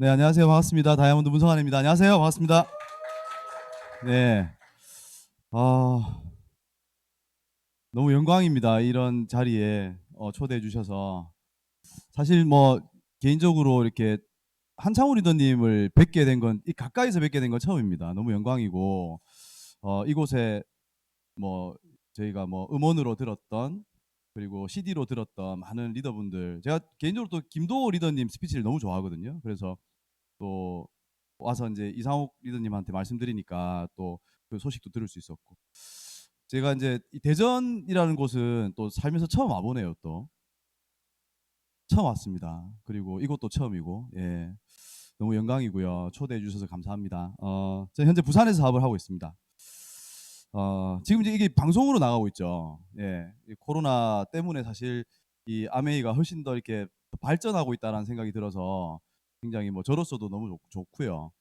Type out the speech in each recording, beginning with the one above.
네, 안녕하세요. 반갑습니다. 다이아몬드 문성환입니다. 안녕하세요. 반갑습니다. 네. 아, 너무 영광입니다. 이런 자리에 초대해 주셔서. 사실 뭐 개인적으로 이렇게 한창우 리더님을 뵙게 된 건 가까이서 뵙게 된 건 처음입니다. 너무 영광이고 이곳에 뭐 저희가 뭐 음원으로 들었던 그리고 CD로 들었던 많은 리더분들, 제가 개인적으로 또 김도호 리더님 스피치를 너무 좋아하거든요. 그래서 또 와서 이제 이상욱 리더님한테 말씀드리니까 또 그 소식도 들을 수 있었고, 제가 이제 이 대전이라는 곳은 또 살면서 처음 와보네요. 또 처음 왔습니다. 그리고 이곳도 처음이고, 예, 너무 영광이고요. 초대해 주셔서 감사합니다. 저 현재 부산에서 사업을 하고 있습니다. 지금 이제 이게 방송으로 나가고 있죠. 예, 이 코로나 때문에 사실 이 아메이가 훨씬 더 이렇게 발전하고 있다는 생각이 들어서 굉장히 뭐 저로서도 너무 좋고요.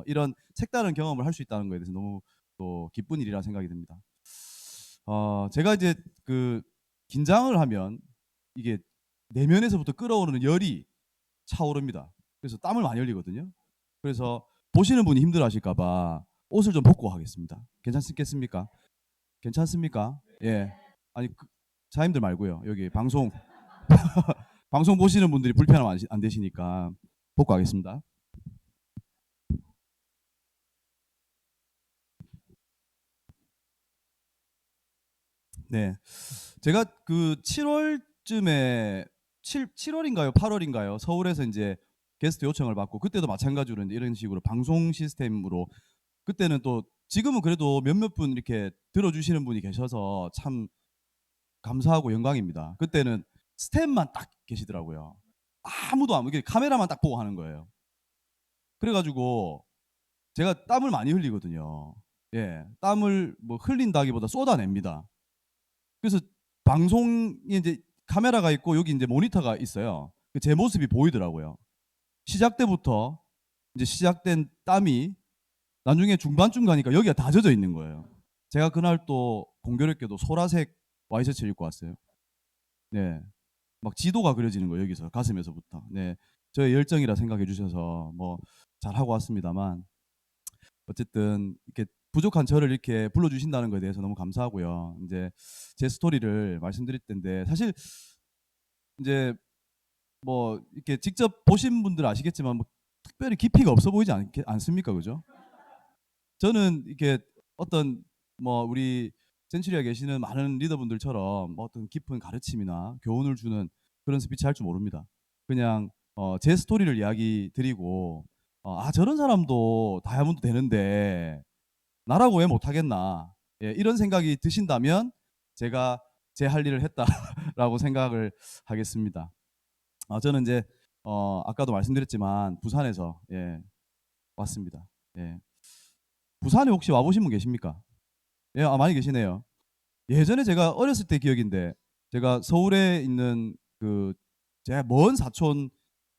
이런 색다른 경험을 할 수 있다는 거에 대해서 너무 또 기쁜 일이라 생각이 듭니다. 제가 이제 그 긴장을 하면 이게 내면에서부터 끓어오르는 열이 차오릅니다. 그래서 땀을 많이 흘리거든요. 그래서 보시는 분이 힘들어하실까봐 옷을 좀 벗고 하겠습니다. 괜찮겠습니까? 괜찮습니까? 예. 아니 자님들 말고요. 여기 방송 방송 보시는 분들이 불편하면 안 되시니까 벗고 하겠습니다. 네. 제가 그 7월쯤에 7월인가요? 8월인가요? 서울에서 이제 게스트 요청을 받고, 그때도 마찬가지로 이제 이런 식으로 방송 시스템으로, 그때는 또 지금은 그래도 몇몇 분 이렇게 들어주시는 분이 계셔서 참 감사하고 영광입니다. 그때는 스텝만 딱 계시더라고요. 아무도 안, 이게 카메라만 딱 보고 하는 거예요. 그래가지고 제가 땀을 많이 흘리거든요. 예, 땀을 뭐 흘린다기보다 쏟아냅니다. 그래서 방송이 이제 카메라가 있고 여기 이제 모니터가 있어요. 제 모습이 보이더라고요. 시작 때부터 이제 시작된 땀이 나중에 중반쯤 가니까 여기가 다 젖어 있는 거예요. 제가 그날 또 공교롭게도 소라색 와이셔츠를 입고 왔어요. 네, 막 지도가 그려지는 거예요. 여기서 가슴에서부터. 네, 저의 열정이라 생각해 주셔서 뭐 잘 하고 왔습니다만, 어쨌든 이렇게 부족한 저를 이렇게 불러주신다는 것에 대해서 너무 감사하고요. 이제 제 스토리를 말씀드릴 텐데, 사실 이제 뭐 이렇게 직접 보신 분들 아시겠지만 뭐 특별히 깊이가 없어 보이지 않습니까, 그죠? 저는 이렇게 어떤 뭐 우리 센츄리에 계시는 많은 리더분들처럼 뭐 어떤 깊은 가르침이나 교훈을 주는 그런 스피치 할 줄 모릅니다. 그냥 제 스토리를 이야기 드리고, 저런 사람도 다이아몬드 되는데 나라고 왜 못하겠나, 예, 이런 생각이 드신다면 제가 제 할 일을 했다라고 생각을 하겠습니다. 저는 이제 아까도 말씀드렸지만 부산에서, 예, 왔습니다. 예. 부산에 혹시 와보신 분 계십니까? 예, 많이 계시네요. 예전에 제가 어렸을 때 기억인데, 제가 서울에 있는 그 제가 먼 사촌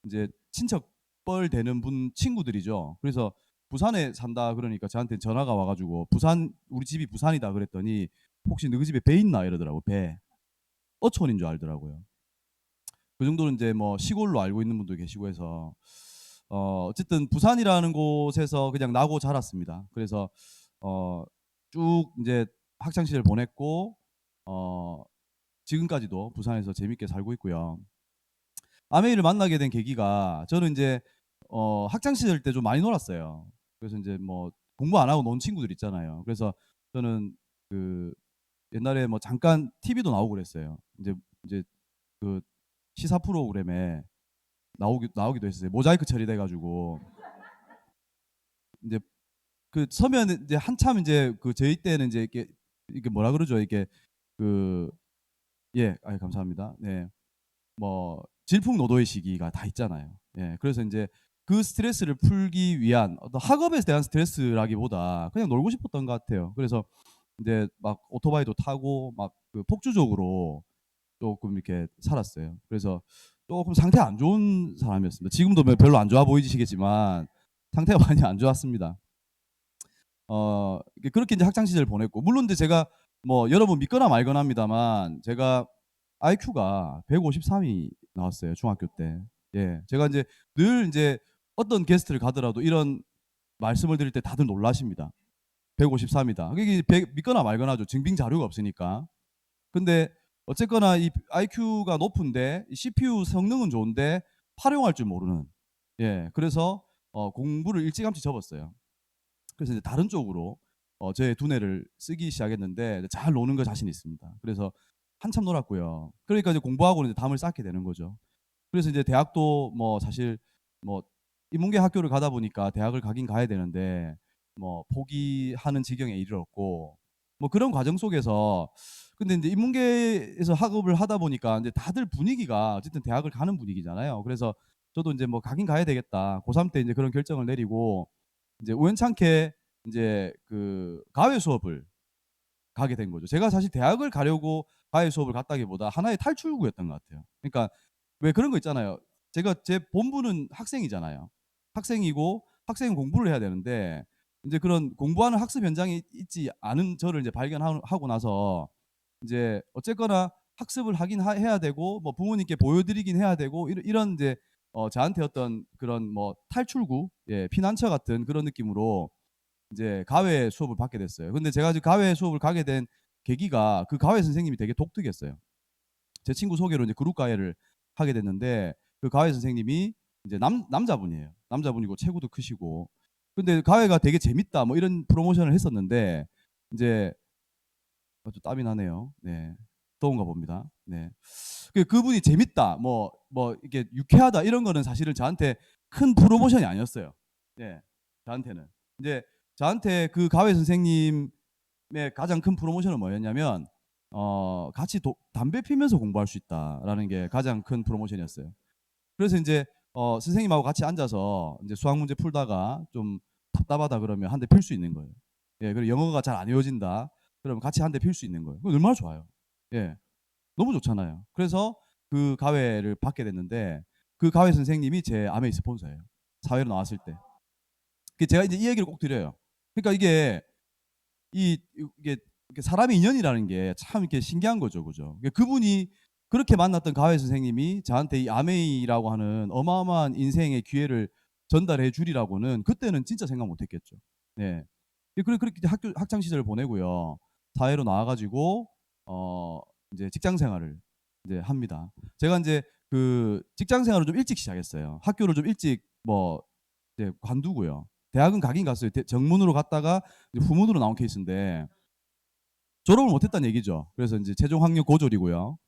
이제 친척 뻘 되는 분 친구들이죠. 그래서 부산에 산다 그러니까 저한테 전화가 와가지고 부산, 우리 집이 부산이다 그랬더니 혹시 너희 집에 배 있나 이러더라고. 배. 어촌인 줄 알더라고요. 그 정도는 이제 뭐 시골로 알고 있는 분도 계시고 해서 어쨌든 부산이라는 곳에서 그냥 나고 자랐습니다. 그래서 어, 쭉 이제 학창 시절 보냈고 어, 지금까지도 부산에서 재밌게 살고 있고요. 아메이를 만나게 된 계기가, 저는 이제 학창 시절 때 좀 많이 놀았어요. 그래서 이제 뭐 공부 안 하고 논 친구들 있잖아요. 그래서 저는 그 옛날에 뭐 잠깐 TV도 나오고 그랬어요. 이제 그 시사 프로그램에 나오기도 했어요. 모자이크 처리돼 가지고 이제 그 서면 이제 한참 이제 그 저희 때는 이제 이게 뭐라 그러죠? 이게 그, 예, 감사합니다. 네. 뭐 질풍노도의 시기가 다 있잖아요. 예. 그래서 이제 그 스트레스를 풀기 위한 어떤 학업에 대한 스트레스라기보다 그냥 놀고 싶었던 것 같아요. 그래서 이제 막 오토바이도 타고 막 그 폭주적으로 조금 이렇게 살았어요. 그래서 조금 상태 안 좋은 사람이었습니다. 지금도 뭐 별로 안 좋아 보이시겠지만 상태가 많이 안 좋았습니다. 그렇게 이제 학창 시절을 보냈고, 물론 이제 제가 뭐 여러분 믿거나 말거나입니다만 제가 IQ가 153이 나왔어요, 중학교 때. 예, 제가 이제 늘 이제 어떤 게스트를 가더라도 이런 말씀을 드릴 때 다들 놀라십니다. 153이다. 이게 믿거나 말거나죠. 증빙 자료가 없으니까. 근데 어쨌거나 이 IQ가 높은데 CPU 성능은 좋은데 활용할 줄 모르는. 예. 그래서 공부를 일찌감치 접었어요. 그래서 이제 다른 쪽으로 제 두뇌를 쓰기 시작했는데 잘 노는 거 자신 있습니다. 그래서 한참 놀았고요. 그러니까 이제 공부하고는 이제 담을 쌓게 되는 거죠. 그래서 이제 대학도 뭐 사실 뭐 인문계 학교를 가다 보니까 대학을 가긴 가야 되는데 뭐 포기하는 지경에 이르렀고 뭐 그런 과정 속에서 근데 이제 인문계에서 학업을 하다 보니까 이제 다들 분위기가 어쨌든 대학을 가는 분위기잖아요. 그래서 저도 이제 뭐 가긴 가야 되겠다. 고3 때 이제 그런 결정을 내리고 이제 우연찮게 이제 그 가외 수업을 가게 된 거죠. 제가 사실 대학을 가려고 가외 수업을 갔다기보다 하나의 탈출구였던 것 같아요. 그러니까 왜 그런 거 있잖아요. 제가 제 본부는 학생이잖아요. 학생이고 학생은 공부를 해야 되는데 이제 그런 공부하는 학습 현장에 있지 않은 저를 이제 발견하고 나서 이제 어쨌거나 학습을 하긴 해야 되고 뭐 부모님께 보여드리긴 해야 되고 이런 이제 저한테 어떤 그런 뭐 탈출구, 예, 피난처 같은 그런 느낌으로 이제 가외 수업을 받게 됐어요. 근데 제가 지금 가외 수업을 가게 된 계기가 그 가외 선생님이 되게 독특했어요. 제 친구 소개로 이제 그룹 가해를 하게 됐는데 그 가해 선생님이 이제 남자분이에요. 남자분이고 체구도 크시고. 근데 가해가 되게 재밌다 뭐 이런 프로모션을 했었는데 이제 좀 땀이 나네요. 네. 더운가 봅니다. 네. 그분이 재밌다, 뭐 이게 유쾌하다 이런 거는 사실은 저한테 큰 프로모션이 아니었어요. 네, 저한테는 이제 저한테 그 가회 선생님의 가장 큰 프로모션은 뭐였냐면 같이 담배 피면서 공부할 수 있다라는 게 가장 큰 프로모션이었어요. 그래서 이제 선생님하고 같이 앉아서 이제 수학 문제 풀다가 좀 답답하다 그러면 한 대 필 수 있는 거예요. 예, 그리고 영어가 잘 안 외워진다. 그러면 같이 한 대 필 수 있는 거예요. 그거 얼마나 좋아요. 예, 너무 좋잖아요. 그래서 그 가회를 받게 됐는데 그 가회 선생님이 제 아메이 스폰서예요. 사회로 나왔을 때. 제가 이제 이 얘기를 꼭 드려요. 그러니까 이게 사람의 인연이라는 게 참 이렇게 신기한 거죠, 그죠? 그분이 그렇게 만났던 가회 선생님이 저한테 이 아메이라고 하는 어마어마한 인생의 기회를 전달해 주리라고는 그때는 진짜 생각 못했겠죠. 네. 그렇게 학창 시절을 보내고요. 사회로 나와가지고 이제 직장 생활을 이제 합니다. 제가 이제 그 직장 생활을 좀 일찍 시작했어요. 학교를 좀 일찍 뭐 이제 관두고요. 대학은 가긴 갔어요. 정문으로 갔다가 이제 후문으로 나온 케이스인데 졸업을 못했다는 얘기죠. 그래서 이제 최종 학력 고졸이고요.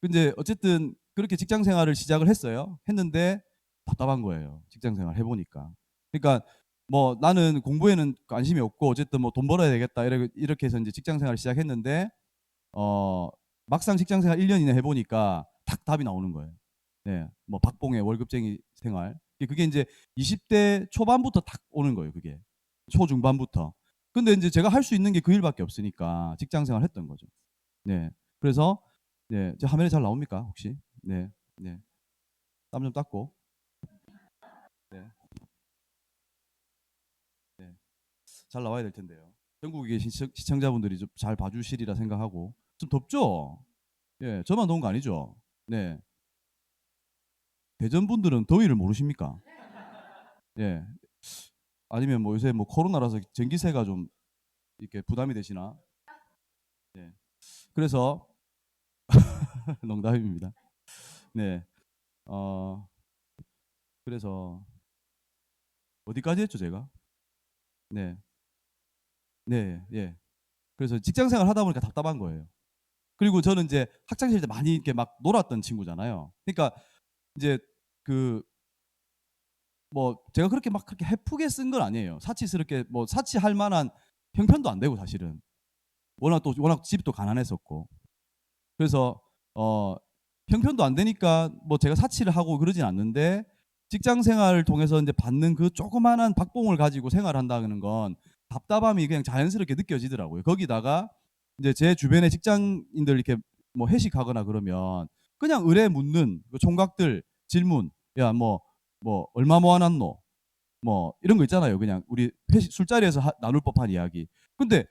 근데 어쨌든 그렇게 직장 생활을 시작을 했어요. 했는데 답답한 거예요. 직장 생활 해보니까. 그러니까 뭐 나는 공부에는 관심이 없고 어쨌든 뭐 돈 벌어야 되겠다 이렇게 해서 이제 직장 생활을 시작했는데 막상 직장 생활 1년 이내 해보니까 딱 답이 나오는 거예요. 네, 뭐 박봉의 월급쟁이 생활. 그게 이제 20대 초반부터 딱 오는 거예요. 그게 초중반부터. 근데 이제 제가 할 수 있는 게 그 일밖에 없으니까 직장 생활 했던 거죠. 네, 그래서 네, 제 화면에 잘 나옵니까 혹시? 네, 네, 땀 좀 닦고. 네, 네, 잘 나와야 될 텐데요. 전국에 계신 시청자분들이 좀 잘 봐주시리라 생각하고. 좀 덥죠? 예, 저만 더운 거 아니죠? 네. 대전 분들은 더위를 모르십니까? 예. 아니면 뭐 요새 뭐 코로나라서 전기세가 좀 이렇게 부담이 되시나? 네. 그래서 농담입니다. 네. 어 그래서 어디까지 했죠, 제가? 네. 네. 예. 그래서 직장 생활 하다 보니까 답답한 거예요. 그리고 저는 이제 학창 시절 때 많이 이렇게 막 놀았던 친구잖아요. 그러니까 이제 그 뭐 제가 그렇게 막 그렇게 헤프게 쓴 건 아니에요. 사치스럽게 뭐 사치할 만한 형편도 안 되고 사실은. 워낙 집도 가난했었고. 그래서 형편도 안 되니까 뭐 제가 사치를 하고 그러진 않는데 직장 생활을 통해서 이제 받는 그 조그마한 박봉을 가지고 생활한다는 건 답답함이 그냥 자연스럽게 느껴지더라고요. 거기다가 이제 제 주변에 직장인들 이렇게 뭐 회식하거나 그러면 그냥 의뢰 묻는 그 총각들 질문, 야 뭐 얼마 모아놨노? 뭐 이런 거 있잖아요. 그냥 우리 회식 술자리에서 나눌 법한 이야기. 근데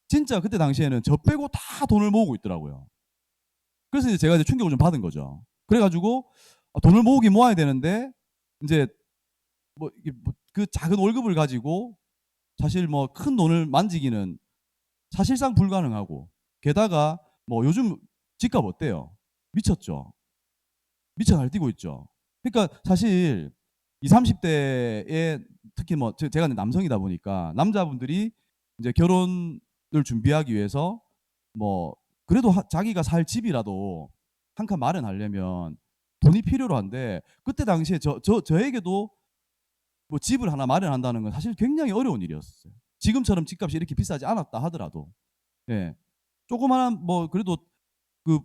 진짜 그때 당시에는 저 빼고 다 돈을 모으고 있더라고요. 그래서 이제 제가 이제 충격을 좀 받은 거죠. 그래가지고 돈을 모으긴 모아야 되는데 이제 뭐 이게 뭐 그 작은 월급을 가지고 사실 뭐 큰 돈을 만지기는 사실상 불가능하고, 게다가 뭐 요즘 집값 어때요? 미쳤죠. 미쳐 날뛰고 있죠. 그러니까 사실 20-30 대에 특히 뭐 제가 남성이다 보니까 남자분들이 이제 결혼을 준비하기 위해서 뭐 그래도 자기가 살 집이라도 한 칸 마련하려면 돈이 필요로 한데, 그때 당시에 저에게도 뭐 집을 하나 마련한다는 건 사실 굉장히 어려운 일이었어요. 지금처럼 집값이 이렇게 비싸지 않았다 하더라도. 예. 조그마한 뭐 그래도 그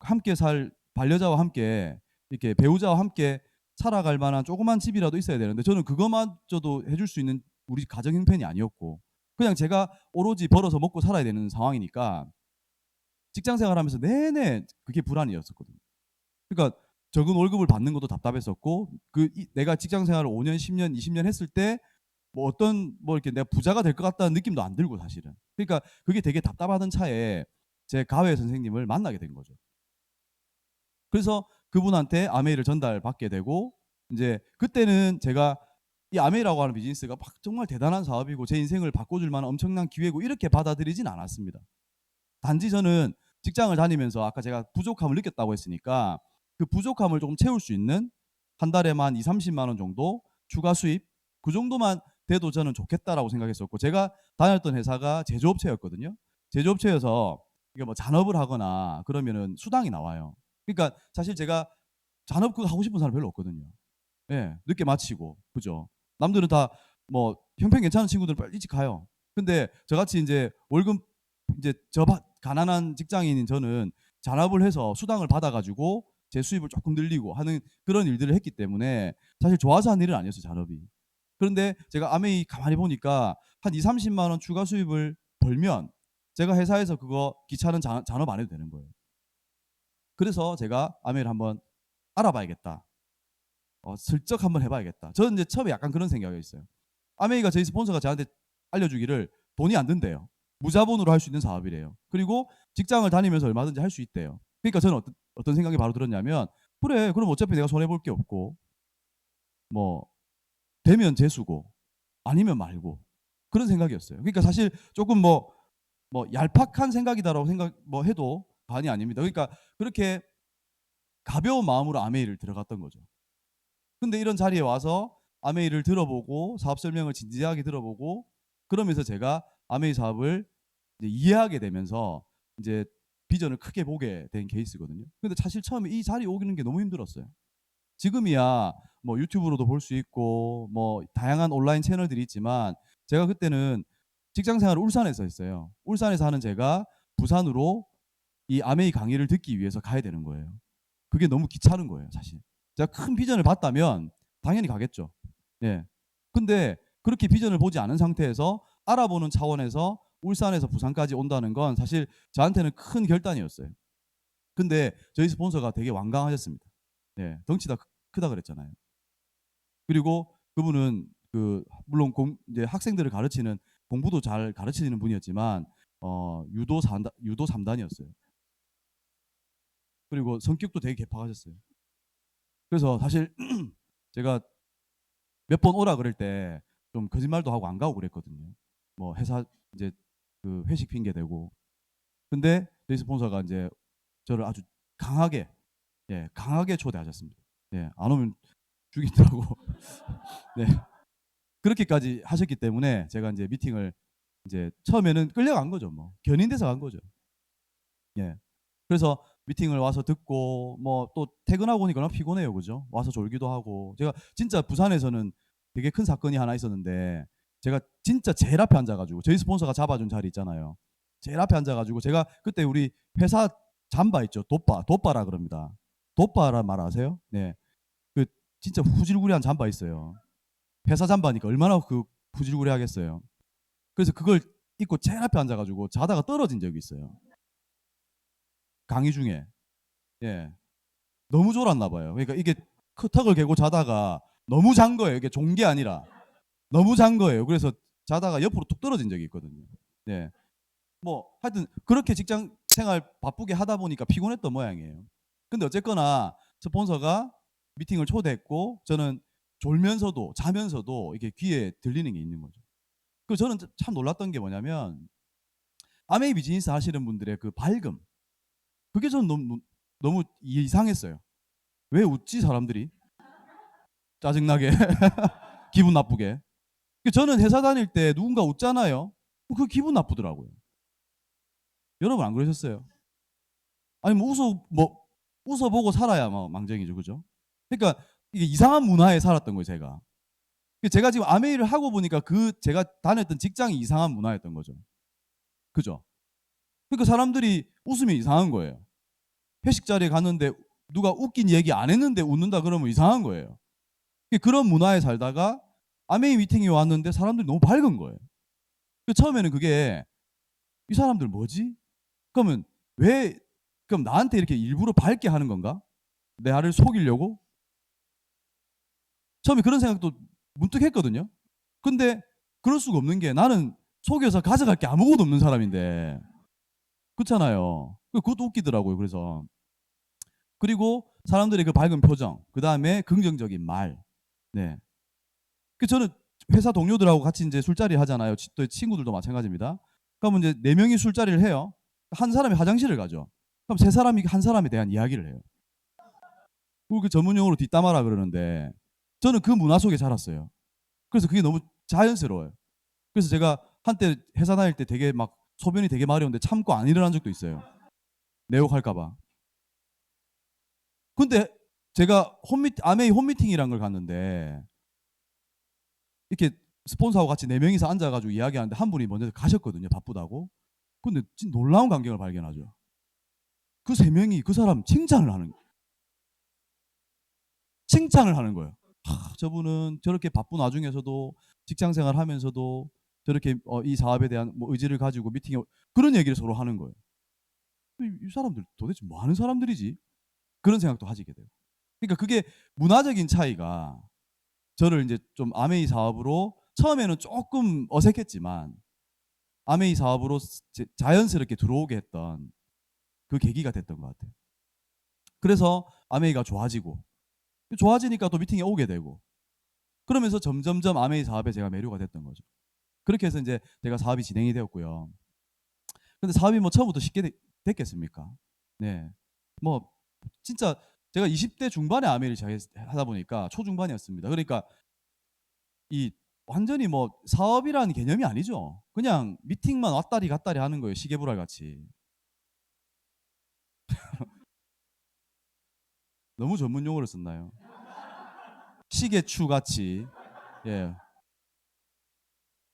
함께 살 반려자와 함께 이렇게 배우자와 함께 살아갈 만한 조그만 집이라도 있어야 되는데, 저는 그것마저도 해줄 수 있는 우리 가정 형편이 아니었고, 그냥 제가 오로지 벌어서 먹고 살아야 되는 상황이니까 직장 생활하면서 내내 그게 불안이었었거든요. 그러니까 적은 월급을 받는 것도 답답했었고, 내가 직장 생활을 5년, 10년, 20년 했을 때 뭐 어떤 뭐 이렇게 내가 부자가 될 것 같다는 느낌도 안 들고 사실은. 그러니까 그게 되게 답답하던 차에 제 가회 선생님을 만나게 된 거죠. 그래서 그분한테 아메이를 전달받게 되고, 이제 그때는 제가 이 아메이라고 하는 비즈니스가 막 정말 대단한 사업이고 제 인생을 바꿔줄 만한 엄청난 기회고 이렇게 받아들이진 않았습니다. 단지 저는 직장을 다니면서 아까 제가 부족함을 느꼈다고 했으니까 그 부족함을 조금 채울 수 있는 한 달에만 2-30만 원 정도 추가 수입, 그 정도만 돼도 저는 좋겠다라고 생각했었고, 제가 다녔던 회사가 제조업체였거든요. 제조업체여서 이게 뭐 잔업을 하거나 그러면은 수당이 나와요. 그러니까 사실 제가 잔업 그거 하고 싶은 사람 별로 없거든요. 예. 늦게 마치고. 그죠? 남들은 다 뭐 형편 괜찮은 친구들은 빨리 일찍 가요. 근데 저같이 인제 월급 인제 가난한 직장인인 저는 잔업을 해서 수당을 받아 가지고 제 수입을 쪼끔 늘리고 하는 그런 일들을 했기 때문에 사실 좋아서 한 일은 아니었어요, 잔업이. 그런데 제가 아메이 가만히 보니까 한 2-30만 원 추가 수입을 벌면 제가 회사에서 그거 귀찮은 잔업 안 해도 되는 거예요. 그래서 제가 아메이를 한번 알아봐야겠다. 슬쩍 한번 해 봐야겠다. 저는 이제 처음에 약간 그런 생각이었어요. 아메이가 저희 스폰서가 저한테 알려주기를 돈이 안 든대요. 무자본으로 할 수 있는 사업이래요. 그리고 직장을 다니면서 얼마든지 할 수 있대요. 그러니까 저는 어떤 생각이 바로 들었냐면, 그래, 그럼 어차피 내가 손해 볼 게 없고 뭐 되면 재수고 아니면 말고, 그런 생각이었어요. 그러니까 사실 조금 뭐 얄팍한 생각이다라고 생각 뭐 해도 과언이 아닙니다. 그러니까 그렇게 가벼운 마음으로 아메이를 들어갔던 거죠. 근데 이런 자리에 와서 아메이를 들어보고 사업 설명을 진지하게 들어보고 그러면서 제가 아메이 사업을 이제 이해하게 되면서 이제 비전을 크게 보게 된 케이스거든요. 근데 사실 처음에 이 자리에 오는 게 너무 힘들었어요. 지금이야 뭐 유튜브로도 볼 수 있고 뭐 다양한 온라인 채널들이 있지만, 제가 그때는 직장 생활을 울산에서 했어요. 울산에서 하는 제가 부산으로 이 아메이 강의를 듣기 위해서 가야 되는 거예요. 그게 너무 귀찮은 거예요, 사실. 제가 큰 비전을 봤다면 당연히 가겠죠. 예. 근데 그렇게 비전을 보지 않은 상태에서 알아보는 차원에서 울산에서 부산까지 온다는 건 사실 저한테는 큰 결단이었어요. 근데 저희 스폰서가 되게 완강하셨습니다. 예. 덩치가 크다 그랬잖아요. 그리고 그분은 물론 이제 학생들을 가르치는, 공부도 잘 가르치는 분이었지만 유도 3단이었어요. 그리고 성격도 되게 개팍하셨어요. 그래서 사실 제가 몇 번 오라 그럴 때 좀 거짓말도 하고 안 가고 그랬거든요. 뭐 회사 이제 그 회식 핑계 대고. 근데 저희 스폰서가 이제 저를 아주 강하게, 예, 강하게 초대하셨습니다. 예, 안 오면 죽이더라고. 네. 그렇게까지 하셨기 때문에 제가 이제 미팅을 이제 처음에는 끌려간 거죠, 뭐. 견인돼서 간 거죠. 예. 그래서 미팅을 와서 듣고 뭐 또 퇴근하고 오니까 너무 피곤해요. 그죠? 와서 졸기도 하고. 제가 진짜 부산에서는 되게 큰 사건이 하나 있었는데, 제가 진짜 제일 앞에 앉아 가지고 저희 스폰서가 잡아준 자리 있잖아요. 제일 앞에 앉아 가지고 제가 그때 우리 회사 잠바 있죠. 돗바라 그럽니다. 돗바란 말 아세요? 네. 그 진짜 후질구리한 잠바 있어요. 회사 잠바니까 얼마나 후질구리하겠어요. 그래서 그걸 입고 제일 앞에 앉아 가지고 자다가 떨어진 적이 있어요. 강의 중에. 예. 너무 졸았나 봐요. 그러니까 이게 턱을 개고 자다가 너무 잔 거예요. 이게 존 게 아니라 너무 잔 거예요. 그래서 자다가 옆으로 뚝 떨어진 적이 있거든요. 네. 뭐 하여튼 그렇게 직장 생활 바쁘게 하다 보니까 피곤했던 모양이에요. 근데 어쨌거나 스폰서가 미팅을 초대했고 저는 졸면서도 자면서도 이게 귀에 들리는 게 있는 거죠. 그 저는 참 놀랐던 게 뭐냐면 아메이 비즈니스 하시는 분들의 그 밝음, 그게 저는 너무 이상했어요. 왜 웃지 사람들이? 짜증나게 기분 나쁘게. 저는 회사 다닐 때 누군가 웃잖아요. 그 기분 나쁘더라고요. 여러분 안 그러셨어요? 아니 뭐 웃어보고 살아야 뭐 망정이죠, 그죠? 그러니까 이게 이상한 문화에 살았던 거예요, 제가. 제가 지금 아메이를 하고 보니까 그 제가 다녔던 직장이 이상한 문화였던 거죠. 그죠? 그러니까 사람들이 웃으면 이상한 거예요. 회식 자리에 갔는데 누가 웃긴 얘기 안 했는데 웃는다 그러면 이상한 거예요. 그런 문화에 살다가 아메이 미팅이 왔는데 사람들이 너무 밝은 거예요. 처음에는 그게 이 사람들 뭐지? 그러면 왜 그럼 나한테 이렇게 일부러 밝게 하는 건가? 나를 속이려고? 처음에 그런 생각도 문득 했거든요. 근데 그럴 수가 없는 게 나는 속여서 가져갈 게 아무것도 없는 사람인데. 그렇잖아요. 그것도 웃기더라고요. 그래서. 그리고 사람들의 그 밝은 표정, 그 다음에 긍정적인 말. 네. 저는 회사 동료들하고 같이 이제 술자리 하잖아요. 또 친구들도 마찬가지입니다. 그러면 이제 네 명이 술자리를 해요. 한 사람이 화장실을 가죠. 그럼 세 사람이 한 사람에 대한 이야기를 해요. 그 전문 용어로 뒷담화라 그러는데 저는 그 문화 속에 자랐어요. 그래서 그게 너무 자연스러워요. 그래서 제가 한때 회사 다닐 때 되게 막 소변이 되게 마려운데 참고 안 일어난 적도 있어요. 내 욕할까봐. 근데 제가 아메이 홈미팅이란 걸 갔는데 이렇게 스폰서하고 같이 네 명이서 앉아가지고 이야기하는데 한 분이 먼저 가셨거든요. 바쁘다고. 근데 진짜 놀라운 광경을 발견하죠. 그 세 명이 그 사람 칭찬을 하는 거예요. 저분은 저렇게 바쁜 와중에서도 직장 생활 하면서도 저렇게 이 사업에 대한 뭐 의지를 가지고 미팅에 그런 얘기를 서로 하는 거예요. 이 사람들 도대체 뭐 하는 사람들이지? 그런 생각도 하시게 돼요. 그러니까 그게 문화적인 차이가 저를 이제 좀 아메이 사업으로 처음에는 조금 어색했지만 아메이 사업으로 자연스럽게 들어오게 했던 그 계기가 됐던 것 같아요. 그래서 아메이가 좋아지니까 또 미팅에 오게 되고 그러면서 점점점 아메이 사업에 제가 매료가 됐던 거죠. 그렇게 해서 이제 제가 사업이 진행이 되었고요. 근데 사업이 뭐 처음부터 쉽게 됐겠습니까? 네. 뭐 진짜 제가 20대 중반에 아메이를 하다 보니까 초중반이었습니다. 그러니까 이 완전히 뭐 사업이라는 개념이 아니죠. 그냥 미팅만 왔다리 갔다리 하는 거예요. 시계불알 같이. 너무 전문 용어를 썼나요? 시계추 같이. 예.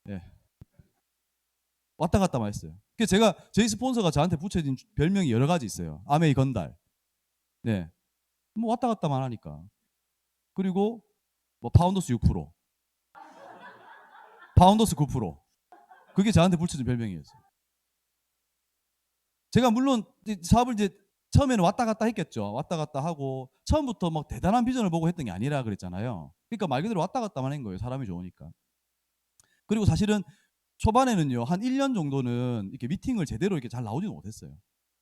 예. 왔다 갔다만 했어요. 그래서 제가 저희 스폰서가 저한테 붙여진 별명이 여러 가지 있어요. 아메이 건달. 네. 뭐 왔다 갔다만 하니까. 그리고 뭐 파운더스 6%, 파운더스 9%. 그게 저한테 붙여진 별명이었어요. 제가 물론 사업을 이제 처음에는 왔다 갔다 했겠죠. 왔다 갔다 하고 처음부터 막 대단한 비전을 보고 했던 게 아니라 그랬잖아요. 그러니까 말 그대로 왔다 갔다만 한 거예요. 사람이 좋으니까. 그리고 사실은 초반에는요. 한 1년 정도는 이렇게 미팅을 제대로 이렇게 잘 나오지는 못했어요.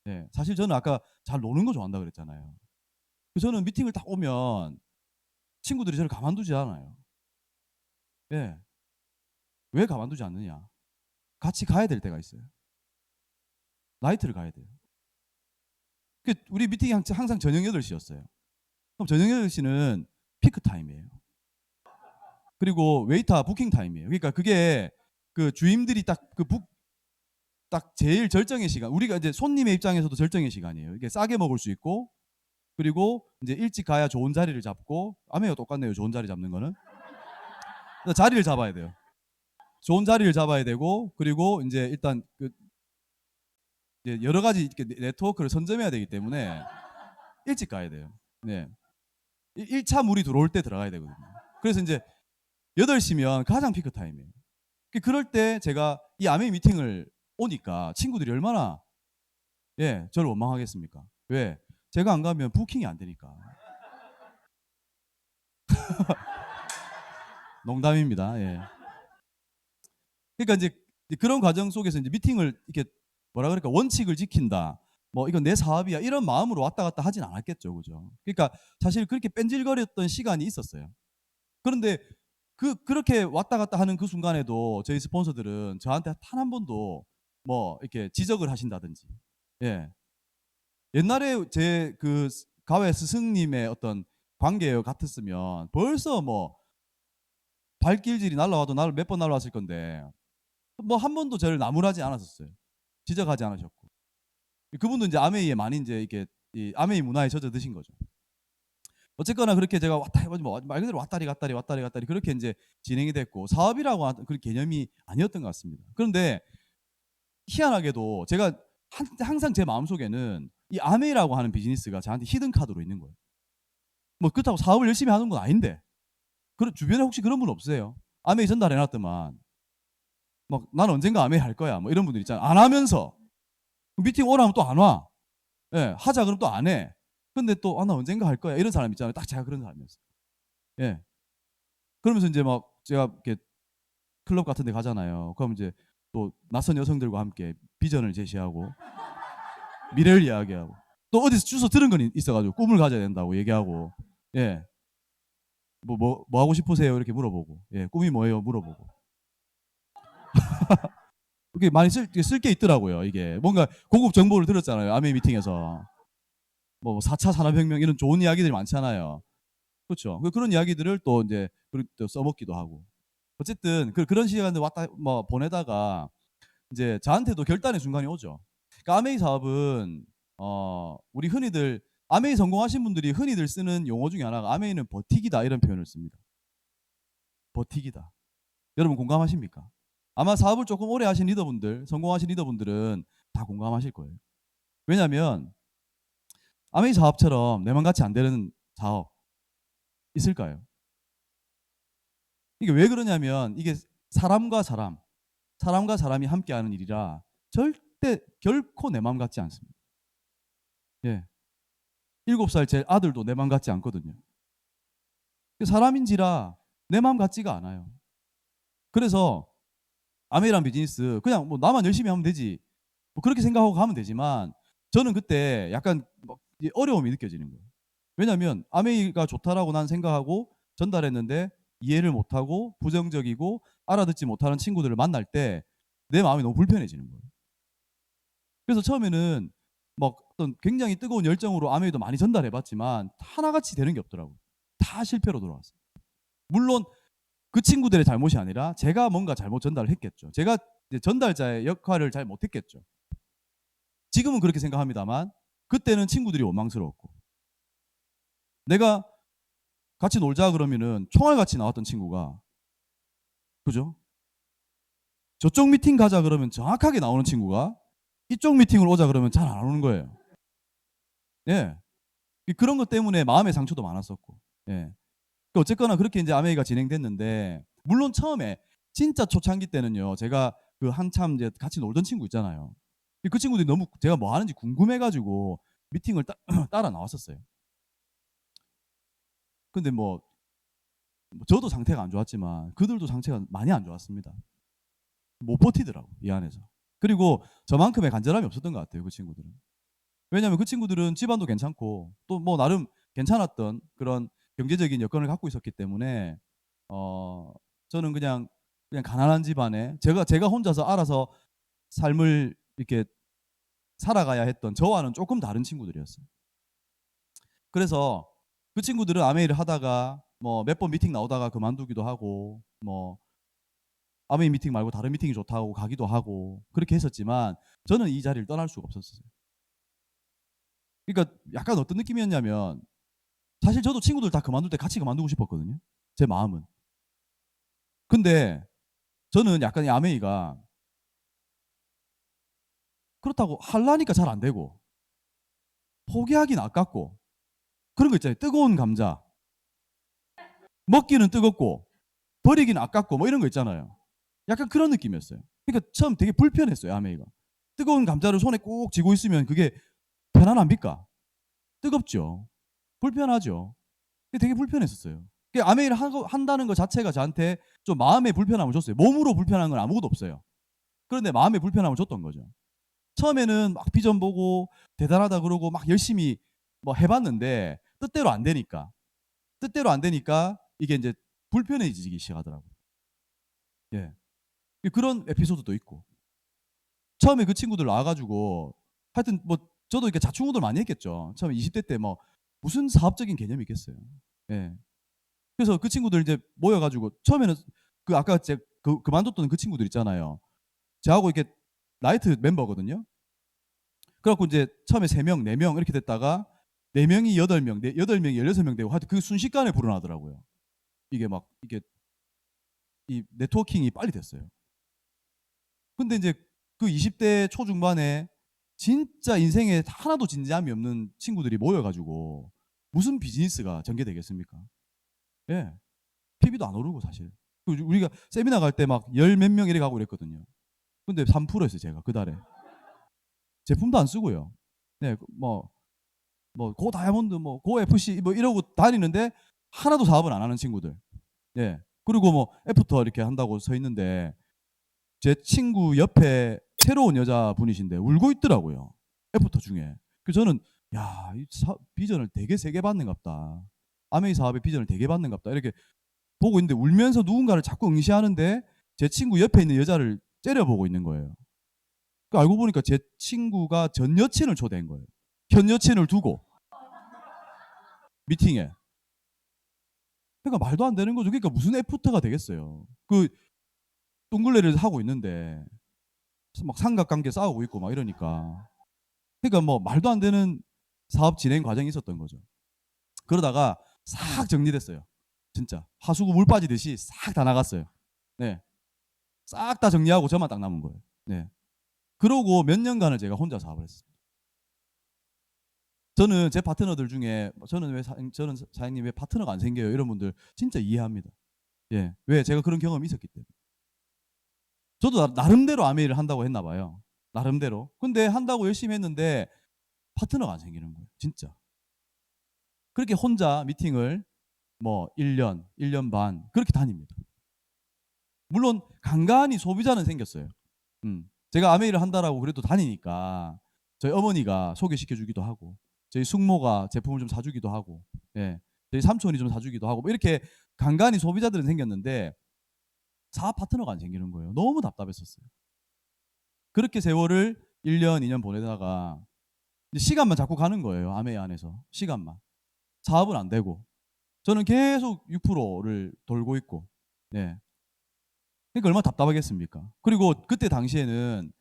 네. 사실 저는 아까 잘 노는 거 좋아한다 그랬잖아요. 저는 미팅을 딱 오면 친구들이 저를 가만두지 않아요. 예. 왜 가만두지 않느냐? 같이 가야 될 때가 있어요. 나이트를 가야 돼요. 우리 미팅이 항상 저녁 8시였어요. 그럼 저녁 8시는 피크 타임이에요. 그리고 웨이터 부킹 타임이에요. 그러니까 그게 그 주임들이 딱 제일 절정의 시간. 우리가 이제 손님의 입장에서도 절정의 시간이에요. 이게 싸게 먹을 수 있고 그리고 이제 일찍 가야 좋은 자리를 잡고 아메가 똑같네요. 좋은 자리 잡는 거는. 자리를 잡아야 돼요. 좋은 자리를 잡아야 되고 그리고 이제 일단 이제 여러 가지 네트워크를 선점해야 되기 때문에 일찍 가야 돼요. 네. 1차 물이 들어올 때 들어가야 되거든요. 그래서 이제 8시면 가장 피크 타임이에요. 그럴 때 제가 이 아메이 미팅을 오니까 친구들이 얼마나 저를 원망하겠습니까? 왜? 제가 안 가면 부킹이 안 되니까. 농담입니다. 예. 그러니까 이제 그런 과정 속에서 이제 미팅을 이렇게 뭐라 그럴까 원칙을 지킨다. 뭐 이건 내 사업이야 이런 마음으로 왔다 갔다 하진 않았겠죠, 그죠? 그러니까 사실 그렇게 뺀질거렸던 시간이 있었어요. 그런데 그렇게 왔다 갔다 하는 그 순간에도 저희 스폰서들은 저한테 단 한 번도 뭐 이렇게 지적을 하신다든지. 예. 옛날에 제 그 가외 스승님의 어떤 관계여 같았으면 벌써 뭐 발길질이 날라와도 날 몇 번 날라왔을 건데 뭐 한 번도 저를 나무라지 않았었어요. 지적하지 않으셨고. 그분도 인제 아메이에 많이 인제 이렇게 이 아메이 문화에 젖어드신 거죠. 어쨌거나 그렇게 제가 왔다 해 가지고 뭐 말 그대로 왔다리 갔다리 왔다리 갔다리 그렇게 인제 진행이 됐고 사업이라고 하는 그런 개념이 아니었던 것 같습니다. 그런데 희한하게도 제가 항상 제 마음속에는 이 아메이라고 하는 비즈니스가 저한테 히든 카드로 있는 거예요. 뭐 그렇다고 사업을 열심히 하는 건 아닌데. 주변에 혹시 그런 분 없으세요? 아메이 전달해 놨더만 막 "나는 언젠가 아메이 할 거야." 뭐 이런 분들 있잖아요. 안 하면서 미팅 오라면 또 안 와. 예. 하자 그러면 또 안 해. 근데 또 "아 나 언젠가 할 거야." 이런 사람 있잖아요. 딱 제가 그런 사람이었어요. 예. 그러면서 인제 막 제가 이렇게 클럽 같은 데 가잖아요. 그럼 이제 또 낯선 여성들과 함께 비전을 제시하고 미래를 이야기하고 또 어디서 주워 들은 건 있어 가지고 꿈을 가져야 된다고 얘기하고 예. "뭐 하고 싶으세요?" 이렇게 물어보고 예. "꿈이 뭐예요?" 물어보고. 그게 많이 쓸 게 있더라고요 이게. 뭔가 고급 정보를 들었잖아요 아메이 미팅에서. 뭐 4차 산업혁명 이런 좋은 이야기들이 많잖아요. 그렇죠. 그런 이야기들을 또 인제 또 써먹기도 하고. 어쨌든 그런 시간을 왔다 뭐 보내다가 이제 저한테도 결단의 순간이 오죠. 그러니까 아메이 사업은 우리 흔히들 아메이 성공하신 분들이 흔히들 쓰는 용어 중에 하나가 "아메이는 버티기다." 이런 표현을 씁니다. 버티기다. 여러분 공감하십니까? 아마 사업을 쪼끔 오래 하신 리더분들, 성공하신 리더분들은 다 공감하실 거예요. 왜냐하면 아메이 사업처럼 내 맘같이 안 되는 사업 있을까요? 이게 왜 그러냐면 이게 사람과 사람, 사람과 사람이 함께하는 일이라 절대 결코 내 맘 같지 않습니다. 예. 7살 제 아들도 내 맘 같지 않거든요. 사람인지라 내 맘 같지가 않아요. 그래서 아메이란 비즈니스 그냥 뭐 '나만 열심히 하면 되지.' 뭐 그렇게 생각하고 가면 되지만 저는 그때 약간 막 이 어려움이 느껴지는 거예요. 왜냐하면 '아메이가 좋다.'라고 난 생각하고 전달했는데 이해를 못하고 부정적이고 알아듣지 못하는 친구들을 만날 때 내 마음이 너무 불편해지는 거예요. 그래서 처음에는 막 어떤 굉장히 뜨거운 열정으로 아메이도 많이 전달해 봤지만 하나같이 되는 게 없더라고요. 다 실패로 돌아갔어요. 물론 그 친구들의 잘못이 아니라 제가 뭔가 잘못 전달을 했겠죠. 제가 이제 전달자의 역할을 잘 못했겠죠. 지금은 그렇게 생각합니다만 그때는 친구들이 원망스러웠고 내가 같이 놀자 그러면은 총알같이 나왔던 친구가 그죠? 저쪽 미팅 가자 그러면 정확하게 나오는 친구가 이쪽 미팅을 오자 그러면 잘 안 오는 거예요. 예. 그런 것 때문에 마음의 상처도 많았었고. 예. 어쨌거나 그렇게 인제 아메이가 진행됐는데 물론 처음에 진짜 초창기 때는요. 제가 그 한참 이제 같이 놀던 친구 있잖아요. 그 친구들이 너무 제가 뭐 하는지 궁금해 가지고 미팅을 따라 나왔었어요. 근데 뭐 저도 상태가 안 좋았지만 그들도 상태가 많이 안 좋았습니다. 못 버티더라고 이 안에서. 그리고 저만큼의 간절함이 없었던 것 같아요 그 친구들은. 왜냐하면 그 친구들은 집안도 괜찮고 또 뭐 나름 괜찮았던 그런 경제적인 여건을 갖고 있었기 때문에 어 저는 그냥 가난한 집안에 제가 혼자서 알아서 삶을 이렇게 살아가야 했던 저와는 쪼끔 다른 친구들이었어요. 그래서 그 친구들은 아메이를 하다가 뭐 몇 번 미팅 나오다가 그만두기도 하고 뭐 아메이 미팅 말고 다른 미팅이 좋다고 가기도 하고 그렇게 했었지만 저는 이 자리를 떠날 수가 없었어요. 그러니까 약간 어떤 느낌이었냐면 사실 저도 친구들 다 그만둘 때 같이 그만두고 싶었거든요 제 마음은. 근데 저는 약간 이 아메이가 그렇다고 하려니까 잘 안 되고 포기하긴 아깝고 그런 거 있잖아요. 뜨거운 감자. 먹기는 뜨겁고 버리기는 아깝고 뭐 이런 거 있잖아요. 약간 그런 느낌이었어요. 그러니까 처음 되게 불편했어요 아메이가. 뜨거운 감자를 손에 꼭 쥐고 있으면 그게 편안합니까? 뜨겁죠. 불편하죠. 그게 되게 불편했었어요. 그 아메이를 한다는 것 자체가 저한테 좀 마음의 불편함을 줬어요. 몸으로 불편한 건 아무것도 없어요. 그런데 마음의 불편함을 줬던 거죠. 처음에는 막 비전 보고 대단하다 그러고 막 열심히 뭐 해 봤는데 뜻대로 안 되니까 이게 인제 불편해지기 시작하더라고요. 예. 그런 에피소드도 있고. 처음에 그 친구들 와가지고 하여튼 뭐 저도 이렇게 자충우돌 많이 했겠죠. 처음에 20대 때 뭐 무슨 사업적인 개념이 있겠어요. 예. 그래서 그 친구들 이제 모여가지고 처음에는 그 아까 제가 그만뒀던 그 친구들 있잖아요. 저하고 이렇게 나이트 멤버거든요. 그래갖고 이제 처음에 3명, 4명 이렇게 됐다가 4명이 8명, 8명이 16명 되고 하여튼 그 순식간에 불어나더라고요. 이게 막 이게 이 네트워킹이 빨리 됐어요. 근데 이제 그 20대 초중반에 진짜 인생에 하나도 진지함이 없는 친구들이 모여가지고 무슨 비즈니스가 전개되겠습니까? 예. PB도 안 오르고 사실. 우리가 세미나 갈 때 막 열 몇 명 이래 가고 그랬거든요. 근데 3%였어요 제가 그 달에. 제품도 안 쓰고요. 네, 고 다이아몬드, 고 FC 이러고 다니는데 하나도 사업을 안 하는 친구들. 예. 그리고 애프터 이렇게 한다고 서 있는데 제 친구 옆에 새로운 여자분이신데 울고 있더라고요. 애프터 중에. 그래서 저는 야, 이 비전을 되게 세게 받는갑다. 아메이 사업의 비전을 되게 받는갑다. 이렇게 보고 있는데 울면서 누군가를 자꾸 응시하는데 제 친구 옆에 있는 여자를 째려보고 있는 거예요. 그 알고 보니까 제 친구가 전 여친을 초대한 거예요. 현 여친을 두고 미팅에. 그러니까 말도 안 되는 거죠. 그러니까 무슨 애프터가 되겠어요. 그 둥글레를 하고 있는데 막 삼각관계 싸우고 있고 막 이러니까. 그러니까 말도 안 되는 사업 진행 과정이 있었던 거죠. 그러다가 싹 정리됐어요. 진짜 하수구 물 빠지듯이 싹 다 나갔어요. 네, 싹 다 정리하고 저만 딱 남은 거예요. 네. 그러고 몇 년간을 제가 혼자 사업을 했습니다. 저는 제 파트너들 중에 저는 사장님 왜 파트너가 안 생겨요? 이런 분들 진짜 이해합니다. 예, 왜 제가 그런 경험이 있었기 때문에. 저도 나름대로 아메이를 한다고 했나 봐요. 나름대로. 근데 한다고 열심히 했는데 파트너가 안 생기는 거예요. 진짜. 그렇게 혼자 미팅을 1년, 1년 반 그렇게 다닙니다. 물론 간간히 소비자는 생겼어요. 제가 아메이를 한다라고 그래도 다니니까 저희 어머니가 소개시켜 주기도 하고 저희 숙모가 제품을 좀 사주기도 하고 예, 저희 삼촌이 좀 사주기도 하고 이렇게 간간히 소비자들은 생겼는데 사업 파트너가 안 생기는 거예요. 너무 답답했었어요. 그렇게 세월을 1년, 2년 보내다가 시간만 자꾸 가는 거예요. 아메이 안에서. 시간만. 사업은 안 되고. 저는 계속 6%를 돌고 있고. 네. 그러니까 얼마나 답답하겠습니까? 그리고 그때 당시에는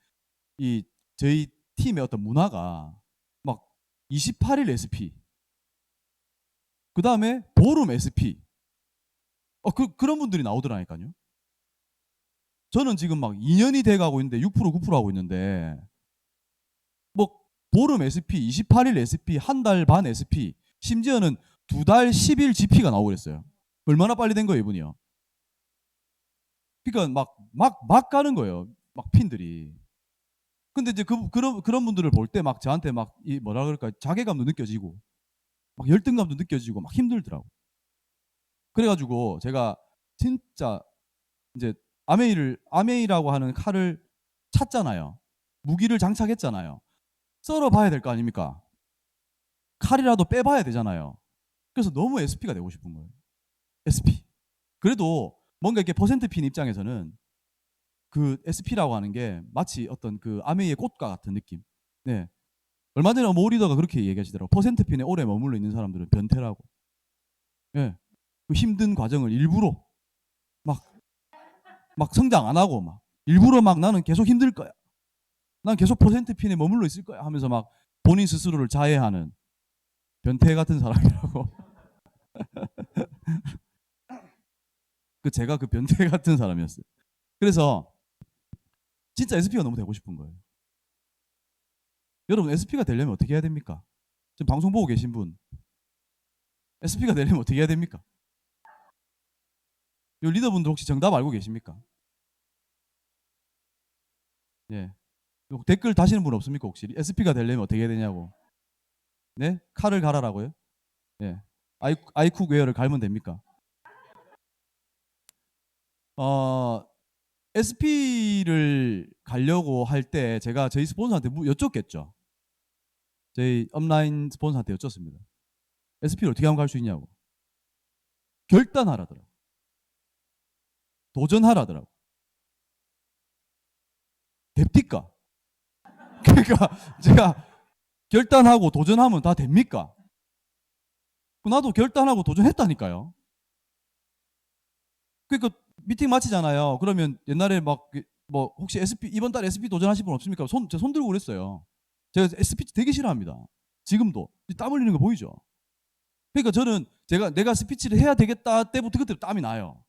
이 저희 팀의 어떤 문화가 막 28일 SP, 그 다음에 보름 SP, 그런 분들이 나오더라니까요. 저는 지금 막 2년이 돼가고 있는데 6% 9% 하고 있는데 보름 SP, 28일 SP, 한 달 반 SP, 심지어는 2달 10일 GP가 나오고 그랬어요. 얼마나 빨리 된 거예요, 이분이요. 그러니까 막 가는 거예요. 막 핀들이. 근데 이제 그런 분들을 볼 때 막 저한테 막 뭐라 그럴까 자괴감도 느껴지고 막 열등감도 느껴지고 막 힘들더라고. 그래가지고 제가 진짜 이제 아메이라고 하는 칼을 찾잖아요. 무기를 장착했잖아요. 썰어봐야 될 거 아닙니까? 칼이라도 빼봐야 되잖아요. 그래서 너무 SP가 되고 싶은 거예요. SP. 그래도 뭔가 이렇게 퍼센트 핀 입장에서는 그 SP라고 하는 게 마치 어떤 그 아메이의 꽃과 같은 느낌. 네. 얼마 전에 모 리더가 그렇게 얘기하시더라고. 퍼센트 핀에 오래 머물러 있는 사람들은 변태라고. 예. 그 힘든 과정을 일부러 막, 막 성장 안 하고 막 일부러 막 나는 계속 힘들 거야. 난 계속 퍼센트 핀에 머물러 있을 거야 하면서 막 본인 스스로를 자해하는 변태 같은 사람이라고. 제가 그 변태 같은 사람이었어요. 그래서 진짜 SP가 너무 되고 싶은 거예요. 여러분 SP가 되려면 어떻게 해야 됩니까? 지금 방송 보고 계신 분 SP가 되려면 어떻게 해야 됩니까? 이 리더분들 혹시 정답 알고 계십니까? 예. 댓글 다시는 분 없습니까 혹시? SP가 되려면 어떻게 해야 되냐고. 네? 칼을 갈아라고요? 예. 아이쿡 웨어를 갈면 됩니까? SP를 가려고 할 때 제가 저희 스폰서한테 여쭙겠죠. 저희 업라인 스폰서한테 여쭙습니다. SP를 어떻게 하면 갈 수 있냐고. 결단하라더라고. 도전하라더라고. 됩니까? 그러니까 제가 결단하고 도전하면 다 됩니까? 나도 결단하고 도전했다니까요. 그러니까 미팅 마치잖아요. 그러면 옛날에 막 뭐 혹시 SP 이번 달 SP 도전하실 분 없습니까? 제가 손 들고 그랬어요. 제가 스피치 되게 싫어합니다. 지금도 땀 흘리는 거 보이죠? 그러니까 저는 내가 스피치를 해야 되겠다 때부터 그때 땀이 나요.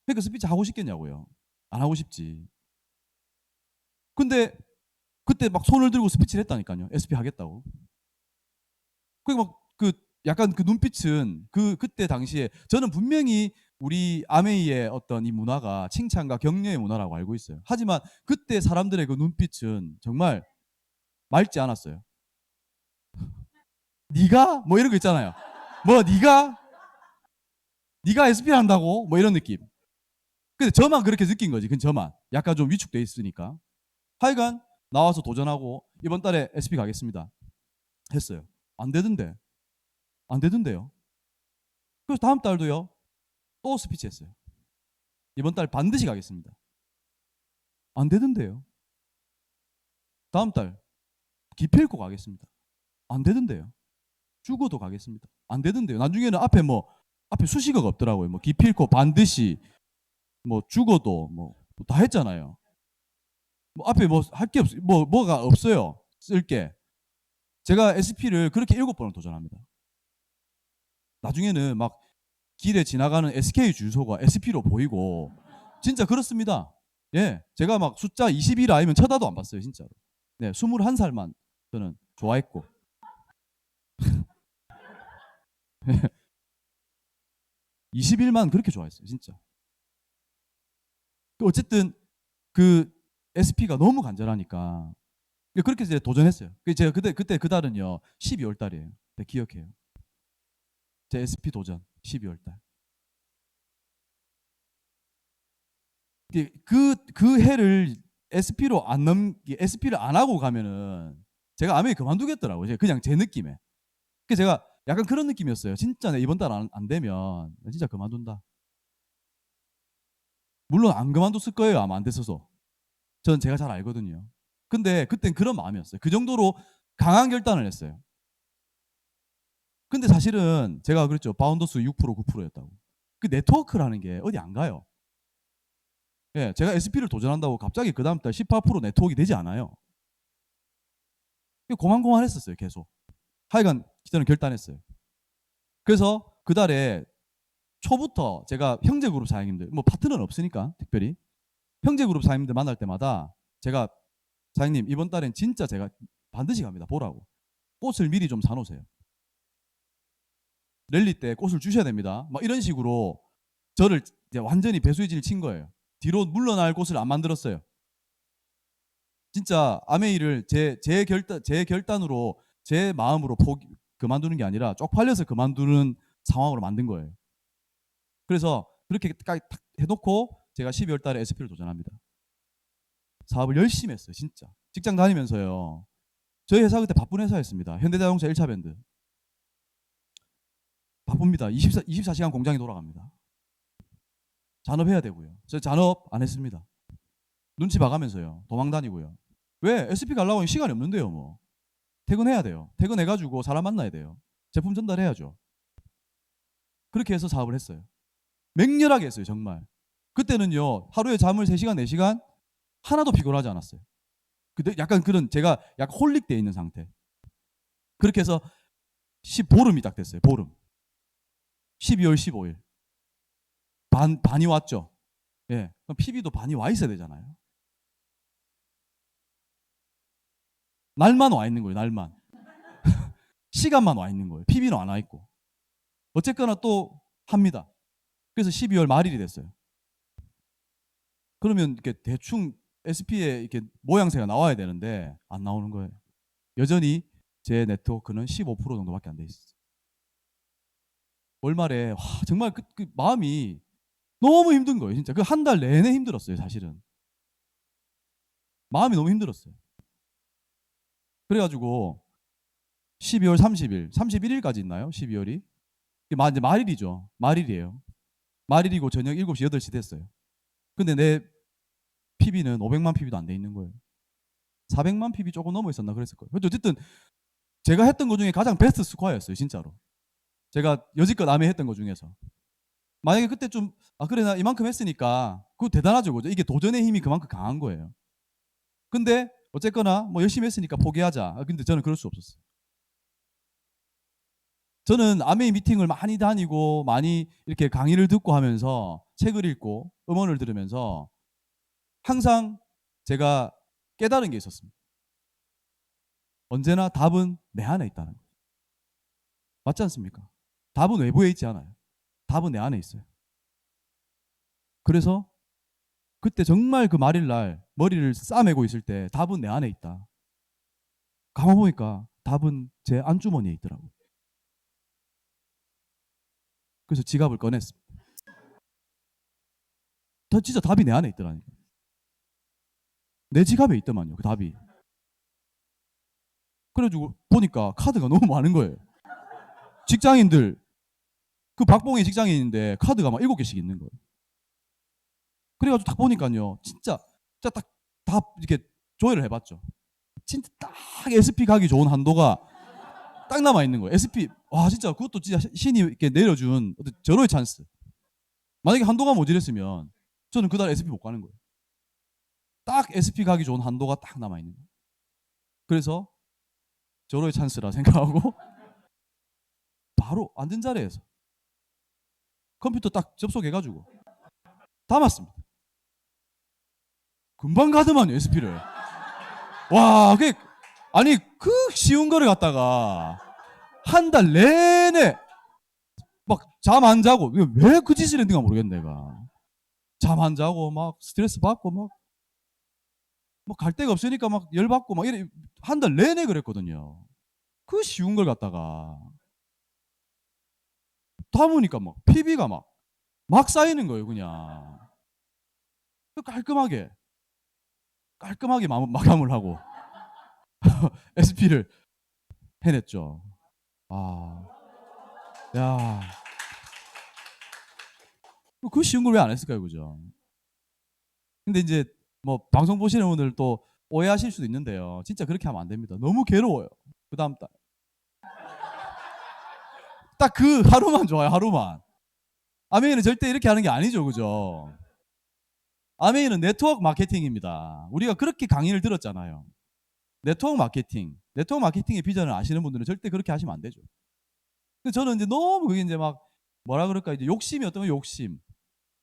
그러니까 스피치 하고 싶겠냐고요. 안 하고 싶지. 근데 그때 막 손을 들고 스피치를 했다니까요. SP 하겠다고. 그리고 막 약간 그 눈빛은 그때 당시에 저는 분명히 우리 아메이의 어떤 이 문화가 칭찬과 격려의 문화라고 알고 있어요. 하지만 그때 사람들의 그 눈빛은 정말 맑지 않았어요. 네가 뭐 이런 거 있잖아요. 뭐 네가 SP를 한다고 뭐 이런 느낌. 근데 저만 그렇게 느낀 거지. 그건 저만. 약간 좀 위축돼 있으니까. 하여간 나와서 도전하고 이번 달에 SP 가겠습니다. 했어요. 안 되던데. 안 되던데요. 그래서 다음 달도요. 또 스피치 했어요. 이번 달 반드시 가겠습니다. 안 되던데요. 다음 달 기필코 가겠습니다. 안 되던데요. 죽어도 가겠습니다. 안 되던데요. 나중에는 앞에 수식어가 없더라고요. 뭐 기필코 반드시 뭐 죽어도 뭐 다 했잖아요. 뭐 앞에 뭐 할 게 없, 뭐가 없어요. 쓸 게. 제가 SP를 그렇게 7번을 도전합니다. 나중에는 막 길에 지나가는 SK 주유소가 SP로 보이고 진짜 그렇습니다. 예, 제가 막 숫자 21 아니면 쳐다도 안 봤어요, 진짜로. 네, 21살만 저는 좋아했고 21만 그렇게 좋아했어요, 진짜. 어쨌든 그 SP가 너무 간절하니까 그렇게 이제 도전했어요. 제가 그때 그 달은요 12월 달이에요. 네, 기억해요. 제 SP 도전 12월 달. 그 해를 SP를 안 하고 가면은 제가 아메이 그만두겠더라고요. 그냥 제 느낌에. 그 제가 약간 그런 느낌이었어요. 진짜 내 이번 달 안 되면 진짜 그만둔다. 물론 안 그만뒀을 거예요. 아마 안 됐어서. 저는 제가 잘 알거든요. 근데 그땐 그런 마음이었어요. 그 정도로 강한 결단을 했어요. 근데 사실은 제가 그랬죠. 바운더스 6% 9%였다고. 그 네트워크라는 게 어디 안 가요. 예, 제가 SP를 도전한다고 갑자기 그 다음 달 18% 네트워크가 되지 않아요. 고만고만했었어요, 계속. 하여간 저는 결단했어요. 그래서 그 달에 초부터 제가 형제 그룹 사장님들, 뭐 파트너는 없으니까 특별히 형제 그룹 사장님들 만날 때마다 제가 사장님 이번 달엔 진짜 제가 반드시 갑니다. 보라고. 꽃을 미리 좀 사놓으세요. 랠리 때 꽃을 주셔야 됩니다. 막 이런 식으로 저를 이제 완전히 배수진을 친 거예요. 뒤로 물러날 곳을 안 만들었어요. 진짜 아메이를 제 결단으로 제 마음으로 그만두는 게 아니라 쪽팔려서 그만두는 상황으로 만든 거예요. 그래서 그렇게까지 딱 해놓고 제가 12월 달에 SP를 도전합니다. 사업을 열심히 했어요, 진짜. 직장 다니면서요. 저희 회사 그때 바쁜 회사였습니다. 현대자동차 1차 밴드. 바쁩니다. 24시간 공장이 돌아갑니다. 잔업해야 되고요. 저 잔업 안 했습니다. 눈치 봐가면서요. 도망 다니고요. 왜? SP 가려고 하면 시간이 없는데요, 뭐. 퇴근해야 돼요. 퇴근해가지고 사람 만나야 돼요. 제품 전달해야죠. 그렇게 해서 사업을 했어요. 맹렬하게 했어요, 정말. 그때는요, 하루에 잠을 3시간, 4시간 하나도 피곤하지 않았어요. 근데 약간 그런 제가 약간 홀릭되어 있는 상태. 그렇게 해서 보름이 딱 됐어요. 보름. 12월 15일. 반이 왔죠. 예. 그럼 PB도 반이 와 있어야 되잖아요. 날만 와 있는 거예요, 날만. 시간만 와 있는 거예요. PB는 안 와 있고. 어쨌거나 또 합니다. 그래서 12월 말일이 됐어요. 그러면 이렇게 대충 SP에 이렇게 모양새가 나와야 되는데 안 나오는 거예요. 여전히 제 네트워크는 15% 정도밖에 안 돼 있어요. 월말에 와, 정말 그 마음이 너무 힘든 거예요. 진짜 그 한 달 내내 힘들었어요. 사실은 마음이 너무 힘들었어요. 그래가지고 12월 30일, 31일까지 있나요? 12월이 이제 말일이죠. 말일이에요. 말일이고 저녁 7시, 8시 됐어요. 근데 내 PB는 500만 PB도 안 돼 있는 거예요. 400만 PB 조금 넘어 있었나 그랬을 거예요. 어쨌든 제가 했던 것 중에 가장 베스트 스코어였어요, 진짜로. 제가 여지껏 남의 했던 것 중에서. 만약에 그때 좀, 그래, 나 이만큼 했으니까, 그거 대단하죠, 그죠? 이게 도전의 힘이 그만큼 강한 거예요. 근데, 어쨌거나, 뭐 열심히 했으니까 포기하자. 근데 저는 그럴 수 없었어요. 저는 아메이 미팅을 많이 다니고, 많이 이렇게 강의를 듣고 하면서, 책을 읽고, 음원을 들으면서, 항상 제가 깨달은 게 있었습니다. 언제나 답은 내 안에 있다는 거예요. 맞지 않습니까? 답은 외부에 있지 않아요. 답은 내 안에 있어요. 그래서 그때 정말 그 말일날 머리를 싸매고 있을 때 답은 내 안에 있다. 가만 보니까 답은 제 안주머니에 있더라고요. 그래서 지갑을 꺼냈습니다. 진짜 답이 내 안에 있더라니까. 내 지갑에 있더만요, 그 답이. 그래가지고 보니까 카드가 너무 많은 거예요. 직장인들, 그 박봉의 직장인인데 카드가 막 7개씩 있는 거예요. 그래가지고 딱 보니까요, 진짜 다 이렇게 조회를 해봤죠. 진짜 딱 SP 가기 좋은 한도가 딱 남아 있는 거예요. SP, 와, 진짜 그것도 진짜 신이 이렇게 내려준 절호의 찬스. 만약에 한도가 모자랐으면 저는 그날 SP 못 가는 거예요. 딱 SP 가기 좋은 한도가 딱 남아 있는 거예요. 그래서 절호의 찬스라 생각하고 바로 앉은 자리에서 컴퓨터 딱 접속해가지고 담았습니다. 금방 가더만요, SP를. 와, 그게 아니 그 쉬운 거를 갖다가 한 달 내내 막 잠 안 자고, 왜 그 짓을 했는가 모르겠네, 내가. 잠 안 자고 막 스트레스 받고 막 갈 데가 없으니까 막 열받고 막 이래 한 달 내내 그랬거든요. 그 쉬운 걸 갖다가 담으니까 막 PB가 막 쌓이는 거예요, 그냥. 깔끔하게 마감을 하고 SP를 해냈죠. 아, 야, 그 쉬운 걸 왜 안 했을까요, 그죠? 근데 이제 뭐 방송 보시는 분들 또 오해하실 수도 있는데요. 진짜 그렇게 하면 안 됩니다. 너무 괴로워요. 그 다음 딱 그 하루만 좋아요, 하루만. 아메이는 절대 이렇게 하는 게 아니죠, 그죠? 아메이는 네트워크 마케팅입니다. 우리가 그렇게 강의를 들었잖아요. 네트워크 마케팅. 네트워크 마케팅의 비전을 아시는 분들은 절대 그렇게 하시면 안 되죠. 근데 저는 이제 너무 그게 이제 막 뭐라 그럴까, 이제 욕심이 어떤 거 욕심.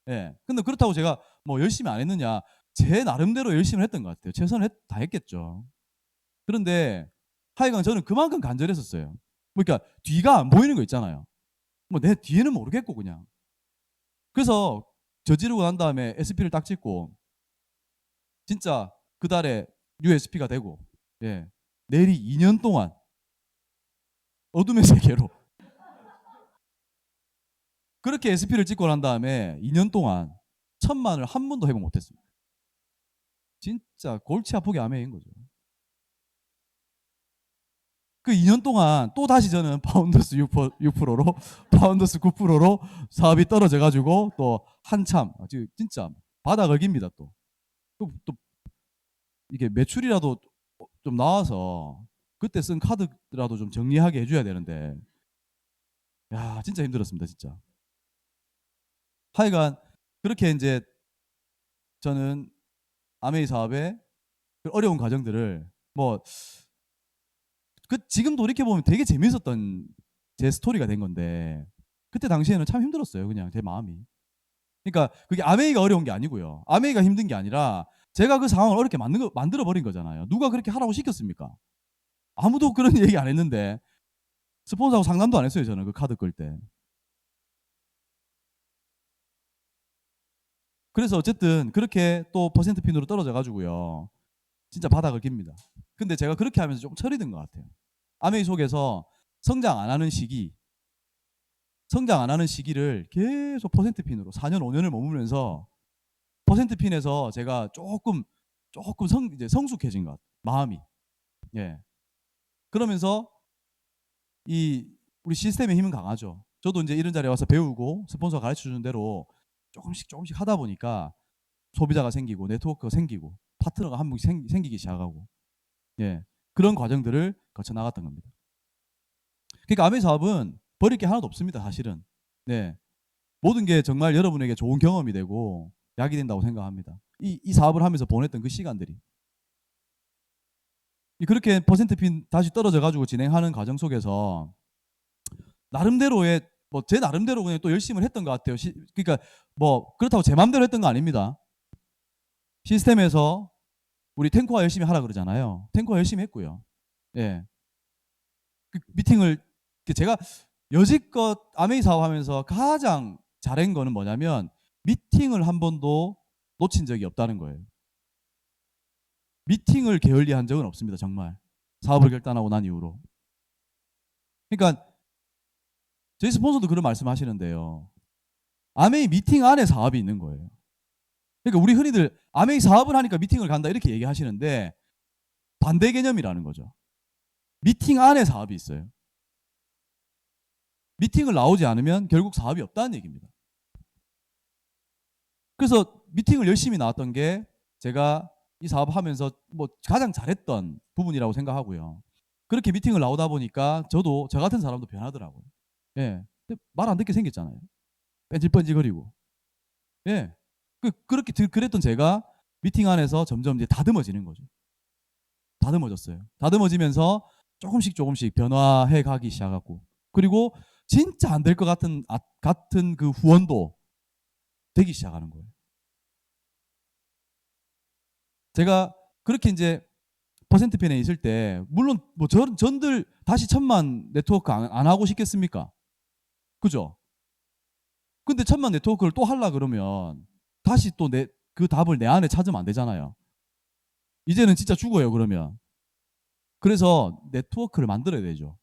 예. 근데 그렇다고 제가 뭐 열심히 안 했느냐. 제 나름대로 열심히 했던 것 같아요. 최선을 다 했겠죠. 그런데 하여간 저는 그만큼 간절했었어요. 뭐 그러니까 뒤가 안 보이는 거 있잖아요. 뭐 내 뒤에는 모르겠고 그냥. 그래서 저지르고 난 다음에 SP를 딱 찍고 진짜 그 달에 USP가 되고, 예. 내리 2년 동안 어둠의 세계로 그렇게 SP를 찍고 난 다음에 2년 동안 1,000만을 한 번도 회복 못했습니다. 진짜 골치 아프게 아메인 거죠. 그 2년 동안 또 다시 저는 파운더스 6%로 파운더스 9%로 사업이 떨어져 가지고 또 한참 진짜 바닥 걸깁니다. 또 이게 매출이라도 좀 나와서 그때 쓴 카드라도 좀 정리하게 해줘야 되는데, 야, 진짜 힘들었습니다, 진짜. 하여간 그렇게 이제 저는 아메이 사업의 그 어려운 과정들을 뭐 지금 돌이켜 보면 되게 재밌었던 제 스토리가 된 건데, 그때 당시에는 참 힘들었어요, 그냥 제 마음이. 그러니까 그게 아메이가 어려운 게 아니고요. 아메이가 힘든 게 아니라 제가 그 상황을 어렵게 만들어 버린 거잖아요. 누가 그렇게 하라고 시켰습니까? 아무도 그런 얘기 안 했는데, 스폰서하고 상담도 안 했어요, 저는 그 카드 끌 때. 그래서 어쨌든 그렇게 또 퍼센트 핀으로 떨어져 가지고요. 진짜 바닥을 깁니다. 근데 제가 그렇게 하면서 좀 철이 든 것 같아요. 아메이 속에서 성장 안 하는 시기, 성장 안 하는 시기를 계속 퍼센트 핀으로 4년, 5년을 머무면서 퍼센트 핀에서 제가 조금 이제 성숙해진 것 같아요. 마음이. 예. 그러면서 이 우리 시스템의 힘은 강하죠. 저도 이제 이런 자리에 와서 배우고 스폰서가 가르쳐 주는 대로 조금씩 하다 보니까 소비자가 생기고 네트워크가 생기고 파트너가 한 명씩 생기기 시작하고, 예, 그런 과정들을 거쳐 나갔던 겁니다. 그러니까 아메이 사업은 버릴 게 하나도 없습니다, 사실은. 네, 모든 게 정말 여러분에게 좋은 경험이 되고 약이 된다고 생각합니다. 이 사업을 하면서 보냈던 그 시간들이. 그렇게 퍼센트핀 다시 떨어져 가지고 진행하는 과정 속에서 나름대로의 뭐 제 나름대로 그냥 또 열심히 했던 것 같아요. 그러니까 뭐 그렇다고 제 마음대로 했던 거 아닙니다. 시스템에서 우리 탱커가 열심히 하라 그러잖아요. 탱커가 열심히 했고요. 예. 그 미팅을 제가 여지껏 아메이 사업하면서 가장 잘한 거는 뭐냐면 미팅을 한 번도 놓친 적이 없다는 거예요. 미팅을 게을리한 적은 없습니다, 정말. 사업을 결단하고 난 이후로. 그러니까 저희 스폰서도 그런 말씀하시는데요. 아메이 미팅 안에 사업이 있는 거예요. 그러니까 우리 흔히들 아메이 사업을 하니까 미팅을 간다 이렇게 얘기하시는데 반대 개념이라는 거죠. 미팅 안에 사업이 있어요. 미팅을 나오지 않으면 결국 사업이 없다는 얘기입니다. 그래서 미팅을 열심히 나왔던 게 제가 이 사업 하면서 뭐 가장 잘했던 부분이라고 생각하고요. 그렇게 미팅을 나오다 보니까 저도 저 같은 사람도 변하더라고요. 예. 말 안 듣게 생겼잖아요. 뺀질뺀질거리고. 예. 그렇게 그랬던 제가 미팅 안에서 점점 이제 다듬어지는 거죠. 다듬어졌어요. 다듬어지면서 조금씩 변화해 가기 시작하고, 그리고 진짜 안 될 것 같은 그 후원도 되기 시작하는 거예요. 제가 그렇게 이제 퍼센트펜에 있을 때 물론 뭐 전들 다시 1000만 네트워크 안 하고 싶겠습니까? 그죠? 근데 1000만 네트워크를 또 하려 그러면 다시 또 그 답을 내 안에 찾으면 안 되잖아요. 이제는 진짜 죽어요, 그러면. 그래서 네트워크를 만들어야 되죠.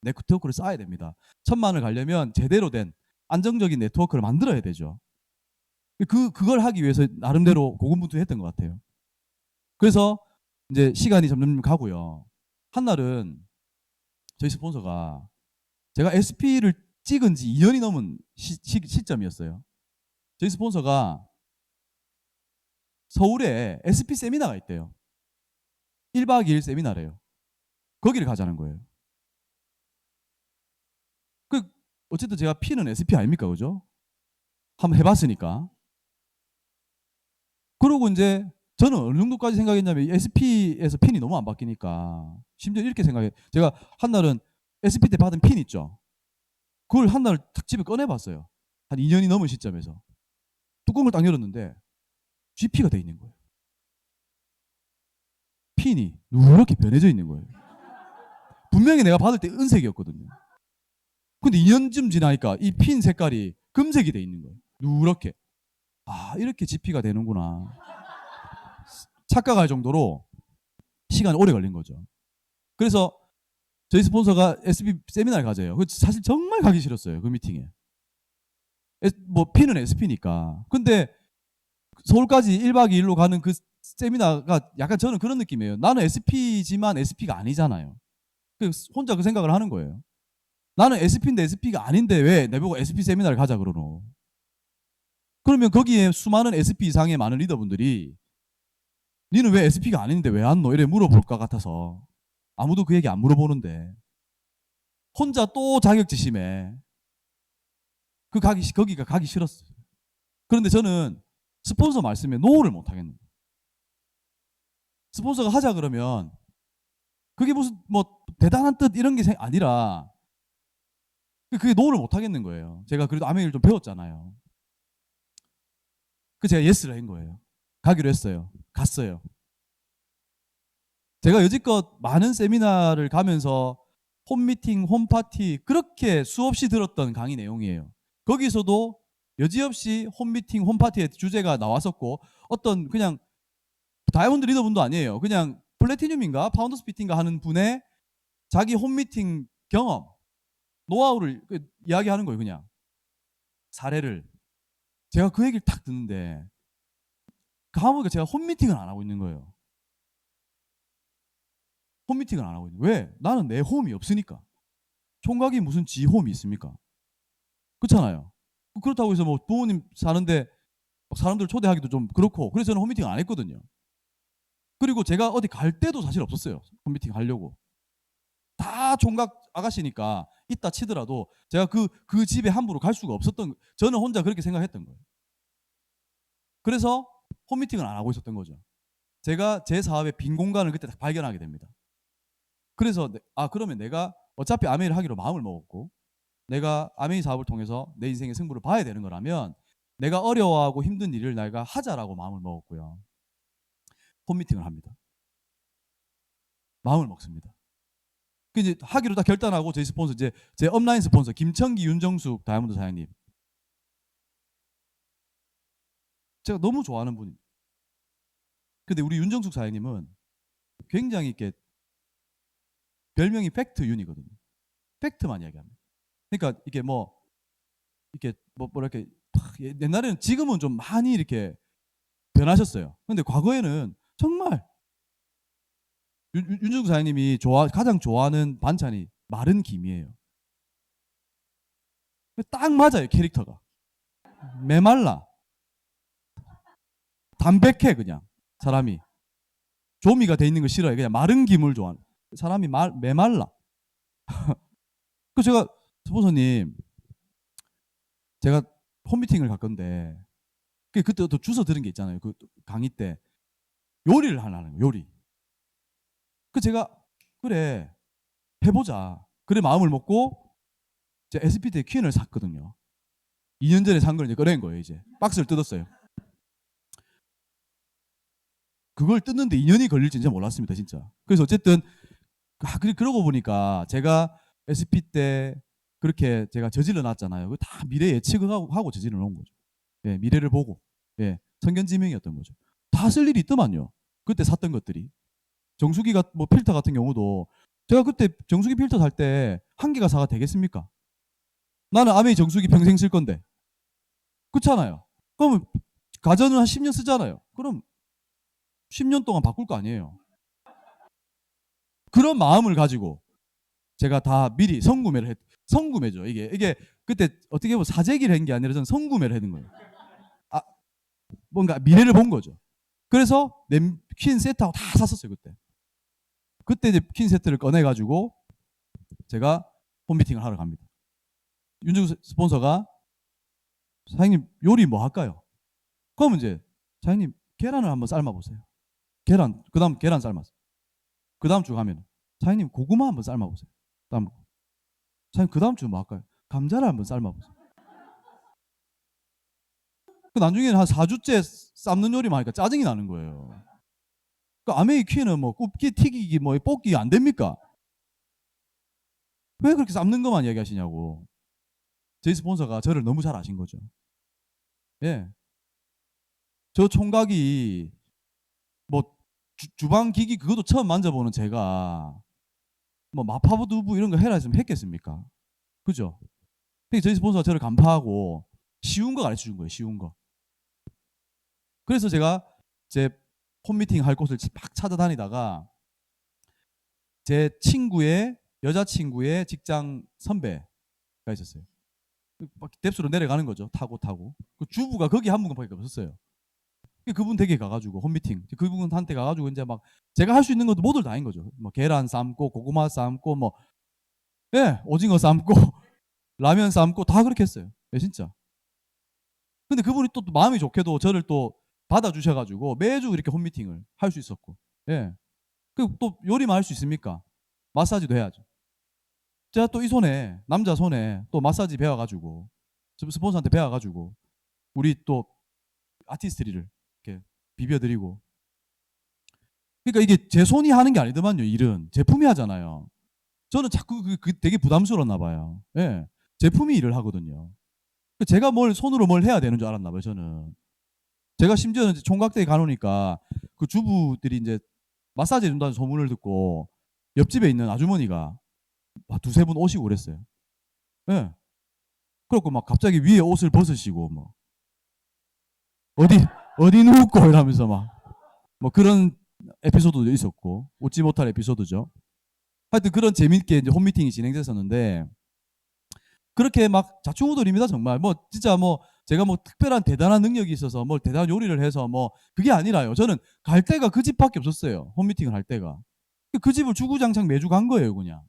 네트워크를 쌓아야 됩니다. 1000만을 가려면 제대로 된 안정적인 네트워크를 만들어야 되죠. 그걸 하기 위해서 나름대로 고군분투했던 것 같아요. 그래서 이제 시간이 점점 가고요. 한날은 저희 스폰서가 제가 SP를 찍은 지 2년이 넘은 시점이었어요. 저희 스폰서가 서울에 SP 세미나가 있대요. 1박 2일 세미나래요. 거기를 가자는 거예요. 어쨌든 제가 P는 SP 아닙니까, 그죠? 한번 해봤으니까. 그러고 이제 저는 어느 정도까지 생각했냐면 SP에서 핀이 너무 안 바뀌니까, 심지어 이렇게 생각해. 제가 한날은 SP 때 받은 핀 있죠. 그걸 한날 탁 집에 꺼내봤어요. 한 2년이 넘은 시점에서 뚜껑을 딱 열었는데 GP가 돼 있는 거예요. 핀이 누렇게 변해져 있는 거예요. 분명히 내가 받을 때 은색이었거든요. 근데 2년쯤 지나니까 이 핀 색깔이 금색이 돼 있는 거예요. 누렇게. 아, 이렇게 GP가 되는구나. 착각할 정도로 시간이 오래 걸린 거죠. 그래서 저희 스폰서가 SB 세미나를 가져요. 사실 정말 가기 싫었어요, 그 미팅에. 뭐 P는 SP니까. 근데 서울까지 1박 2일로 가는 그 세미나가 약간 저는 그런 느낌이에요. 나는 SP지만 SP가 아니잖아요. 혼자 그 생각을 하는 거예요. 나는 SP인데 SP가 아닌데 왜 내보고 SP 세미나를 가자 그러노. 그러면 거기에 수많은 SP 이상의 많은 리더분들이 니는 왜 SP가 아닌데 왜 왔노? 이래 물어볼 것 같아서 아무도 그 얘기 안 물어보는데 혼자 또 자격지심에 거기가 가기 싫었어요. 그런데 저는 스폰서 말씀에 노를 못 하겠는 거예요. 스폰서가 하자 그러면 그게 무슨 뭐 대단한 뜻 이런 게 아니라 그게 노를 못 하겠는 거예요. 제가 그래도 아메이를 좀 배웠잖아요. 그 제가 예스를 한 거예요. 가기로 했어요. 갔어요. 제가 여지껏 많은 세미나를 가면서 홈미팅, 홈파티 그렇게 수없이 들었던 강의 내용이에요. 거기서도 여지없이 홈미팅, 홈파티의 주제가 나왔었고, 어떤 그냥 다이아몬드 리더분도 아니에요. 그냥 플래티늄인가 파운더스 피팅가 하는 분의 자기 홈미팅 경험, 노하우를 이야기하는 거예요. 그냥 사례를. 제가 그 얘기를 딱 듣는데 가보니까 제가 홈미팅을 안 하고 있는 거예요. 홈미팅을 안 하고 있는 거예요. 왜? 나는 내 홈이 없으니까. 총각이 무슨 지 홈이 있습니까? 그렇잖아요. 그렇다고 해서 뭐 부모님 사는데 사람들 초대하기도 좀 그렇고 그래서 저는 홈미팅 안 했거든요. 그리고 제가 어디 갈 때도 사실 없었어요. 홈미팅 하려고. 다 총각 아가씨니까 있다 치더라도 제가 그 집에 함부로 갈 수가 없었던 저는 혼자 그렇게 생각했던 거예요. 그래서 홈미팅을 안 하고 있었던 거죠. 제가 제 사업의 빈 공간을 그때 딱 발견하게 됩니다. 그래서 그러면 내가 어차피 아메이를 하기로 마음을 먹었고 내가 아메이 사업을 통해서 내 인생의 승부를 봐야 되는 거라면 내가 어려워하고 힘든 일을 내가 하자라고 마음을 먹었고요. 홈미팅을 합니다. 마음을 먹습니다. 그 이제 하기로 다 결단하고 저희 스폰서 이제 제 업라인 스폰서 김청기, 윤정숙 다이아몬드 사장님. 제가 너무 좋아하는 분이. 근데 우리 윤정숙 사장님은 굉장히 이렇게 별명이 팩트 윤이거든요. 팩트만 이야기합니다. 그러니까 이게 뭐랄까 옛날에는 지금은 좀 많이 이렇게 변하셨어요. 근데 과거에는 정말 윤정숙 사장님이 가장 좋아하는 반찬이 마른 김이에요. 딱 맞아요 캐릭터가. 메말라 담백해 그냥 사람이 조미가 돼 있는 거 싫어해. 그냥 마른 김을 좋아하는 사람이 메말라. 그 제가 스폰서님 제가 홈미팅을 갈 건데 그때 또 주워 들은 게 있잖아요. 그 강의 때 요리를 하라는 거예요. 요리. 그 제가 그래 해보자. 그래 마음을 먹고 제가 SPT의 퀸을 샀거든요. 2년 전에 산 걸 이제 꺼낸 거예요. 이제 박스를 뜯었어요. 그걸 뜯는데 2년이 걸릴지 진짜 몰랐습니다. 진짜. 그래서 어쨌든 그러고 보니까 제가 SP 때 그렇게 제가 저질러 놨잖아요. 그 다 미래 예측을 하고 저질러 놓은 거죠. 예, 미래를 보고 선견지명이었던 거죠. 다 쓸 일이 있더만요. 그때 샀던 것들이. 정수기가 뭐 필터 같은 경우도 제가 그때 정수기 필터 살 때 한 개가 사가 되겠습니까? 나는 아메이 정수기 평생 쓸 건데. 그렇잖아요. 그러면 가전은 한 10년 쓰잖아요. 그럼 10년 동안 바꿀 거 아니에요. 그런 마음을 가지고 제가 다 미리 성구매죠. 이게 그때 어떻게 보면 사재기를 한 게 아니라 저는 성구매를 했는 거예요. 뭔가 미래를 본 거죠. 그래서 퀸 세트하고 다 샀었어요 그때. 그때 이제 퀸 세트를 꺼내 가지고 제가 홈미팅을 하러 갑니다. 윤정수 스폰서가 사장님 요리 뭐 할까요? 그러면 이제 사장님 계란을 한번 삶아 보세요. 그다음 계란 삶았어. 그다음 주 가면 사장님 고구마 한번 삶아 보세요. 다음 사장님 그다음 주 뭐 할까요? 감자를 한번 삶아 보세요. 그 나중에는 한 4주째 삶는 요리만 하니까 짜증이 나는 거예요. 그 아메이 퀸은 뭐 굽기, 튀기기, 뭐 볶기 안 됩니까? 왜 그렇게 삶는 것만 얘기하시냐고. 저희 스폰서가 저를 너무 잘 아신 거죠. 예. 저 총각이 뭐 주방 기기 그것도 처음 만져보는 제가 뭐 마파두부 이런 거 해라 했으면 했겠습니까? 그죠? 저희 스폰서가 저를 간파하고 쉬운 거 가르쳐 준 거예요. 쉬운 거. 그래서 제가 제 홈미팅 할 곳을 막 찾아다니다가 제 여자친구의 직장 선배가 있었어요. 뎁스로 내려가는 거죠. 타고. 그 주부가 거기 한 분밖에 없었어요. 그분 댁에 가가지고 홈미팅 그분한테 가가지고 이제 막 제가 할 수 있는 것도 모두 다인 거죠. 뭐 계란 삶고 고구마 삶고 뭐 오징어 삶고 라면 삶고 다 그렇게 했어요. 진짜. 근데 그분이 또 마음이 좋게도 저를 또 받아주셔가지고 매주 이렇게 홈미팅을 할 수 있었고 또 요리만 할 수 있습니까? 마사지도 해야죠. 제가 또 이 남자 손에 또 마사지 배워가지고 스폰서한테 배워가지고 우리 또 아티스트리를 이렇게 비벼드리고 그러니까 이게 제 손이 하는 게 아니더만요. 일은 제품이 하잖아요. 저는 자꾸 되게 부담스러웠나 봐요. 제품이 일을 하거든요. 제가 손으로 뭘 해야 되는 줄 알았나 봐요. 저는 제가 심지어는 총각대에 가놓으니까 그 주부들이 이제 마사지 해준다는 소문을 듣고 옆집에 있는 아주머니가 두세 분 오시고 그랬어요. 그렇고 막 갑자기 위에 옷을 벗으시고 뭐 어디 누웠고 이러면서 뭐 그런 에피소드도 있었고 웃지 못할 에피소드죠. 하여튼 그런 재밌게 이제 홈미팅이 진행됐었는데 그렇게 막 자충우돌입니다 정말. 뭐 진짜 뭐 제가 뭐 특별한 대단한 능력이 있어서 뭐 대단한 요리를 해서 뭐 그게 아니라요. 저는 갈 데가 그 집밖에 없었어요. 홈미팅을 할 데가. 그 집을 주구장창 매주 간 거예요 그냥.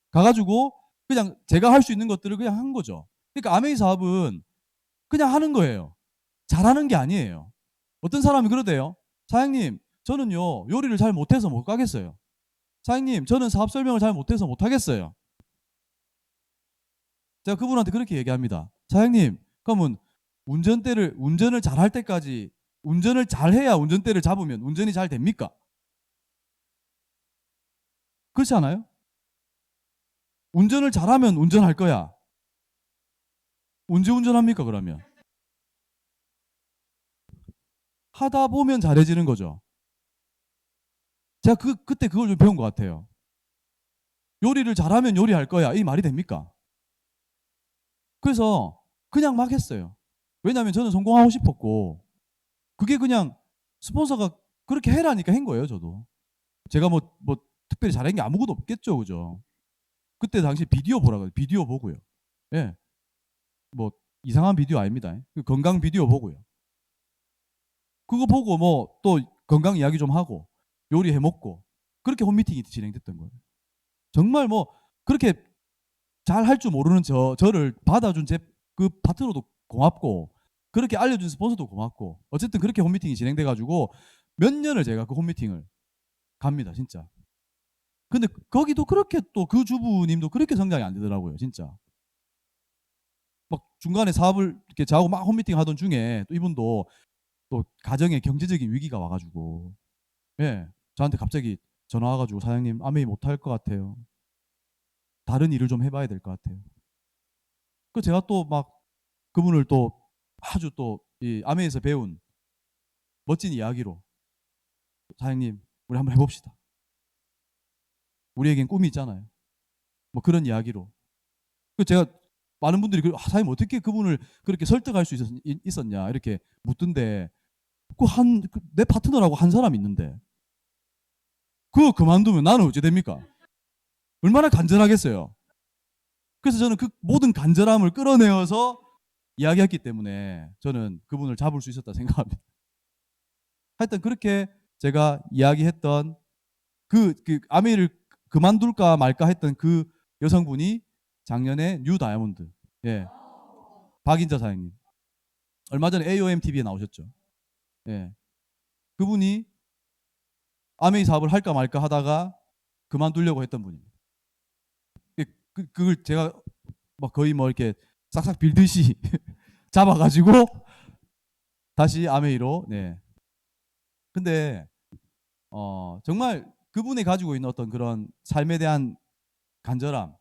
가가지고 그냥 제가 할 수 있는 것들을 그냥 한 거죠. 그러니까 아메이 사업은 그냥 하는 거예요. 잘하는 게 아니에요. 어떤 사람이 그러대요. 사장님, 저는요 요리를 잘 못해서 못 가겠어요. 사장님, 저는 사업 설명을 잘 못해서 못 하겠어요. 제가 그분한테 그렇게 얘기합니다. 사장님, 그러면 운전을 잘 할 때까지 운전을 잘 해야 운전대를 잡으면 운전이 잘 됩니까? 그렇지 않아요? 운전을 잘하면 운전할 거야. 언제 운전합니까 그러면? 하다 보면 잘해지는 거죠. 제가 그때 그걸 좀 배운 것 같아요. 요리를 잘하면 요리할 거야. 이 말이 됩니까? 그래서 그냥 막 했어요. 왜냐하면 저는 성공하고 싶었고 그게 그냥 스폰서가 그렇게 해라니까 한 거예요. 저도. 제가 뭐 특별히 잘한 게 아무것도 없겠죠. 그죠? 그때 당시 비디오 보라고 해요. 비디오 보고요. 예. 뭐 이상한 비디오 아닙니다. 건강 비디오 보고요. 그거 보고 뭐 또 건강 이야기 좀 하고 요리해 먹고 그렇게 홈미팅이 진행됐던 거예요. 정말 뭐 그렇게 잘 할 줄 모르는 저를 받아준 제 그 파트너도 고맙고 그렇게 알려준 스폰서도 고맙고 어쨌든 그렇게 홈미팅이 진행돼 가지고 몇 년을 제가 그 홈미팅을 갑니다 진짜. 근데 거기도 그렇게 또 그 주부님도 그렇게 성장이 안 되더라고요 진짜. 막 중간에 사업을 이렇게 저하고 막 홈미팅 하던 중에 또 이분도 또 가정에 경제적인 위기가 와가지고 예 저한테 갑자기 전화 와가지고 사장님 아메이 못할 것 같아요. 다른 일을 좀 해봐야 될 것 같아요. 그 제가 또 막 그분을 또 아주 또 이 아메이에서 배운 멋진 이야기로 사장님 우리 한번 해봅시다. 우리에겐 꿈이 있잖아요. 뭐 그런 이야기로. 그 제가 많은 분들이 사장님 어떻게 그분을 그렇게 설득할 수 있었냐 이렇게 묻던데 내 파트너라고 한 사람 있는데 그거 그만두면 나는 어찌 됩니까? 얼마나 간절하겠어요. 그래서 저는 그 모든 간절함을 끌어내어서 이야기했기 때문에 저는 그분을 잡을 수 있었다 생각합니다. 하여튼 그렇게 제가 이야기했던 그 아메이를 그만둘까 말까 했던 그 여성분이 작년에 뉴 다이아몬드 예 박인자 사장님 얼마 전에 AOM TV에 나오셨죠. 예 그분이 아메이 사업을 할까 말까 하다가 그만두려고 했던 분입니다. 그걸 제가 막 거의 뭐 이렇게 싹싹 빌듯이 잡아가지고 다시 아메이로 네. 근데 정말 그분이 가지고 있는 어떤 그런 삶에 대한 간절함,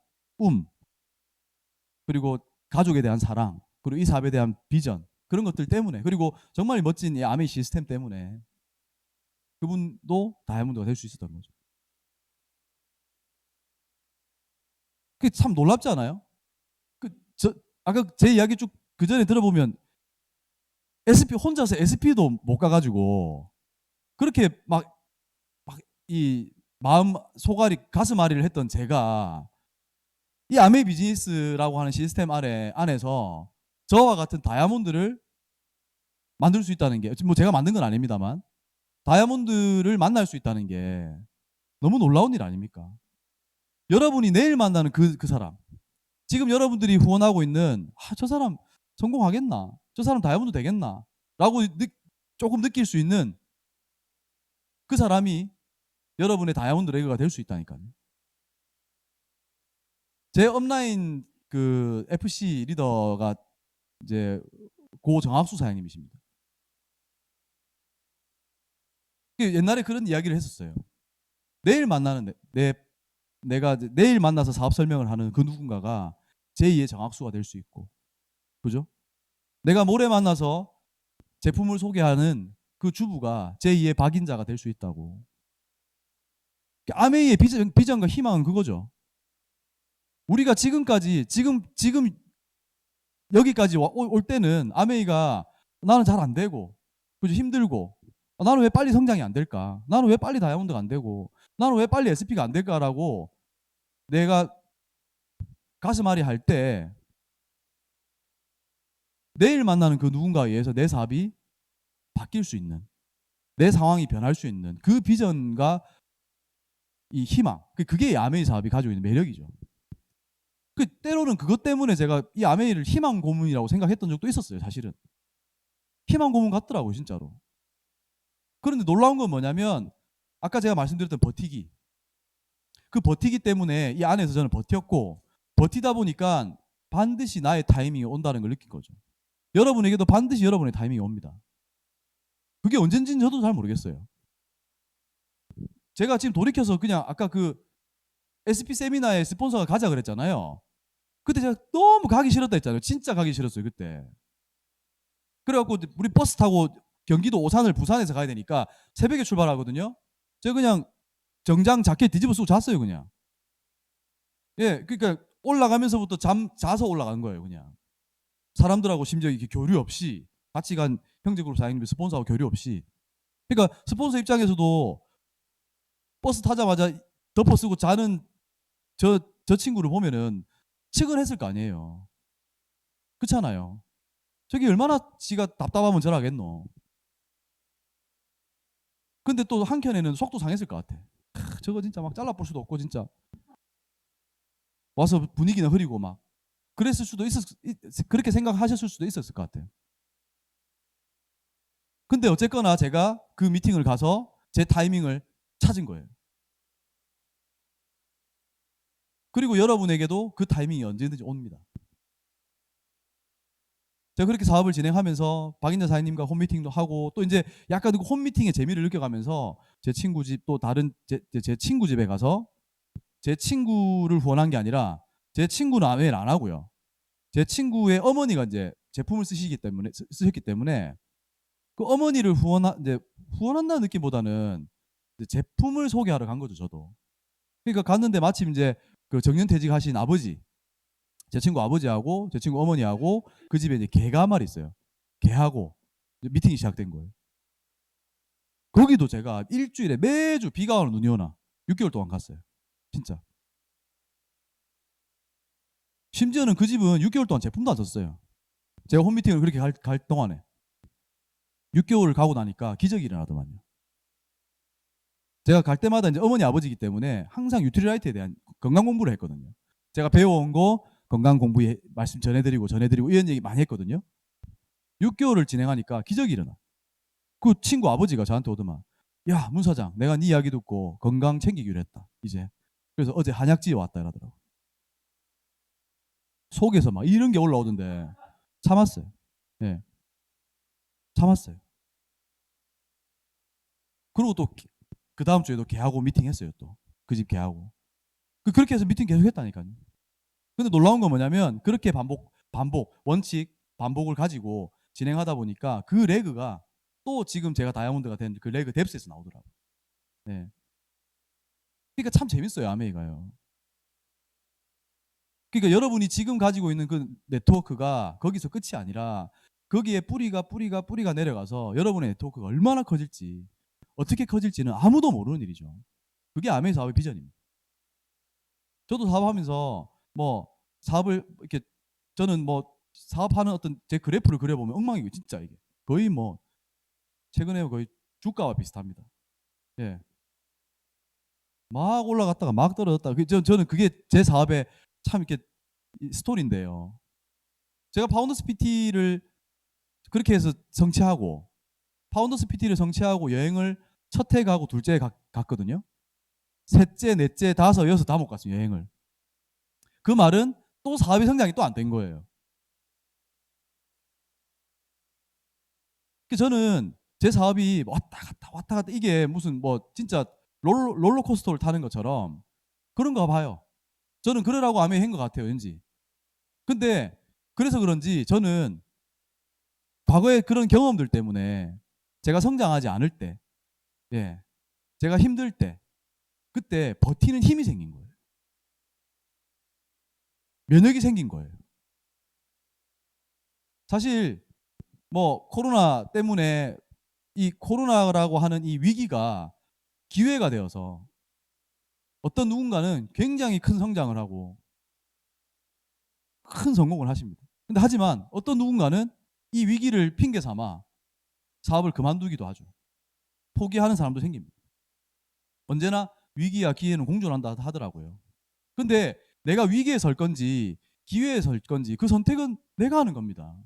그리고 가족에 대한 사랑, 그리고 이 사업에 대한 비전 그런 것들 때문에 그리고 정말 멋진 이 아메이 시스템 때문에 그분도 다이아몬드가 될 수 있었던 거죠. 그게 참 놀랍지 않아요? 저 아까 제 이야기 쭉 그 전에 들어보면 SP 혼자서 SP도 못 가가지고 그렇게 막 이 마음 소갈이 가슴앓이를 했던 제가 이 아메이 비즈니스라고 하는 시스템 안에서 저와 같은 다이아몬드를 만들 수 있다는 게 뭐 제가 만든 건 아닙니다만 다이아몬드를 만날 수 있다는 게 너무 놀라운 일 아닙니까? 여러분이 내일 만나는 그 사람 지금 여러분들이 후원하고 있는 저 사람 성공하겠나? 저 사람 다이아몬드 되겠나? 라고 조금 느낄 수 있는 그 사람이 여러분의 다이아몬드 레그가 될 수 있다니까요. 제 업라인 그 FC 리더가 이제 고 정학수 사장님이십니다. 옛날에 그런 이야기를 했었어요. 내일 만나는 내가 내일 만나서 사업 설명을 하는 그 누군가가 제2의 정학수가 될 수 있고, 그죠? 내가 모레 만나서 제품을 소개하는 그 주부가 제2의 박인자가 될 수 있다고. 아메이의 비전과 희망은 그거죠. 우리가 지금 여기까지 올 때는 아메이가 나는 잘 안 되고 그죠 힘들고 나는 왜 빨리 성장이 안 될까? 나는 왜 빨리 다이아몬드가 안 되고 나는 왜 빨리 SP가 안 될까라고 내가 가슴앓이 할 때 내일 만나는 그 누군가에 의해서 내 사업이 바뀔 수 있는, 내 상황이 변할 수 있는 그 비전과 이 희망, 그게 이 아메이 사업이 가지고 있는 매력이죠. 때로는 그것 때문에 제가 이 아메이를 희망 고문이라고 생각했던 적도 있었어요. 사실은 희망 고문 같더라고요, 진짜로. 그런데 놀라운 건 뭐냐면 아까 제가 말씀드렸던 버티기, 그 버티기 때문에 이 안에서 저는 버텼고, 버티다 보니까 반드시 나의 타이밍이 온다는 걸 느낀 거죠. 여러분에게도 반드시 여러분의 타이밍이 옵니다. 그게 언젠지는 저도 잘 모르겠어요. 제가 지금 돌이켜서 그냥 아까 그 SP 세미나에 스폰서가 가자 그랬잖아요. 그때 제가 너무 가기 싫었다 했잖아요. 진짜 가기 싫었어요, 그때. 그래갖고 우리 버스 타고 경기도 오산을 부산에서 가야 되니까 새벽에 출발하거든요. 제가 그냥 정장 자켓 뒤집어 쓰고 잤어요, 그냥. 예, 그러니까 올라가면서부터 자서 올라간 거예요, 그냥. 사람들하고 심지어 이렇게 교류 없이, 같이 간 형제그룹 사장님 스폰서하고 교류 없이. 그러니까 스폰서 입장에서도 버스 타자마자 덮어 쓰고 자는 저 친구를 보면은 측은했을 거 아니에요. 그렇잖아요. 저게 얼마나 지가 답답하면 저라겠노. 근데 또 한켠에는 속도 상했을 것 같아. 저거 진짜 막 잘라볼 수도 없고 진짜 와서 분위기는 흐리고 막 그랬을 수도 그렇게 생각하셨을 수도 있었을 것 같아요. 근데 어쨌거나 제가 그 미팅을 가서 제 타이밍을 찾은 거예요. 그리고 여러분에게도 그 타이밍이 언제든지 옵니다. 제가 그렇게 사업을 진행하면서 박인자 사장님과 홈미팅도 하고, 또 이제 약간 그 홈미팅의 재미를 느껴가면서 제 친구 집, 또 다른 제 친구 집에 가서 제 친구를 후원한 게 아니라, 제 친구는 아메를 안 하고요. 제 친구의 어머니가 이제 제품을 쓰셨기 때문에 그 어머니를 후원한다는 느낌보다는 제품을 소개하러 간 거죠, 저도. 그러니까 갔는데 마침 이제 그 정년퇴직하신 아버지, 제 친구 아버지하고 제 친구 어머니하고 그 집에 이제 개가 한 마리 있어요. 개하고 미팅이 시작된 거예요. 거기도 제가 일주일에 매주 비가 오나 눈이 오나 6개월 동안 갔어요. 진짜. 심지어는 그 집은 6개월 동안 제품도 안 썼어요. 제가 홈미팅을 그렇게 갈 동안에 6개월을 가고 나니까 기적이 일어나더만요. 제가 갈 때마다 이제 어머니 아버지이기 때문에 항상 유틸라이트에 대한 건강 공부를 했거든요. 제가 배워온 거 건강 공부에 말씀 전해드리고 이런 얘기 많이 했거든요. 6개월을 진행하니까 기적이 일어나. 그 친구 아버지가 저한테 오더만, 야, 문 사장, 내가 네 이야기 듣고 건강 챙기기로 했다, 이제. 그래서 어제 한약지에 왔다 이러더라고. 속에서 막 이런 게 올라오던데 참았어요. 예, 참았어요. 그리고 또 그 다음 주에도 걔하고 미팅했어요. 또 그 집 걔하고. 그렇게 해서 미팅 계속 했다니까요. 근데 놀라운 건 뭐냐면 그렇게 원칙, 반복을 가지고 진행하다 보니까 그 레그가 또 지금 제가 다이아몬드가 된 그 레그 뎁스에서 나오더라고요. 네. 그러니까 참 재밌어요, 아메이가요. 그러니까 여러분이 지금 가지고 있는 그 네트워크가 거기서 끝이 아니라 거기에 뿌리가 내려가서 여러분의 네트워크가 얼마나 커질지, 어떻게 커질지는 아무도 모르는 일이죠. 그게 아메이 사업의 비전입니다. 저도 사업하면서 뭐 사업을 이렇게, 저는 뭐 사업하는 어떤 제 그래프를 그려보면 엉망이고 진짜 이게 거의 뭐 최근에 거의 주가와 비슷합니다. 예. 막 올라갔다가 막 떨어졌다가 저는 그게 제 사업의 참 이렇게 스토리인데요. 제가 파운더스 PT를 그렇게 해서 성취하고, 파운더스 PT를 성취하고 여행을 첫 해 가고 둘째 해 갔거든요. 셋째, 넷째, 다섯, 여섯 다 못 갔어요, 여행을. 그 말은 또 사업의 성장이 또 안 된 거예요. 저는 제 사업이 왔다 갔다 이게 무슨 뭐 진짜 롤러코스터를 타는 것처럼 그런가 봐요. 저는 그러라고 아메 한것 같아요, 왠지. 근데 그래서 그런지 저는 과거의 그런 경험들 때문에 제가 성장하지 않을 때, 예, 제가 힘들 때, 그때 버티는 힘이 생긴 거예요. 면역이 생긴 거예요. 사실 뭐 코로나 때문에 이 코로나라고 하는 이 위기가 기회가 되어서 어떤 누군가는 굉장히 큰 성장을 하고 큰 성공을 하십니다. 근데 하지만 어떤 누군가는 이 위기를 핑계 삼아 사업을 그만두기도 하죠. 포기하는 사람도 생깁니다. 언제나 위기와 기회는 공존한다 하더라고요. 근데 내가 위기에 설 건지 기회에 설 건지 그 선택은 내가 하는 겁니다.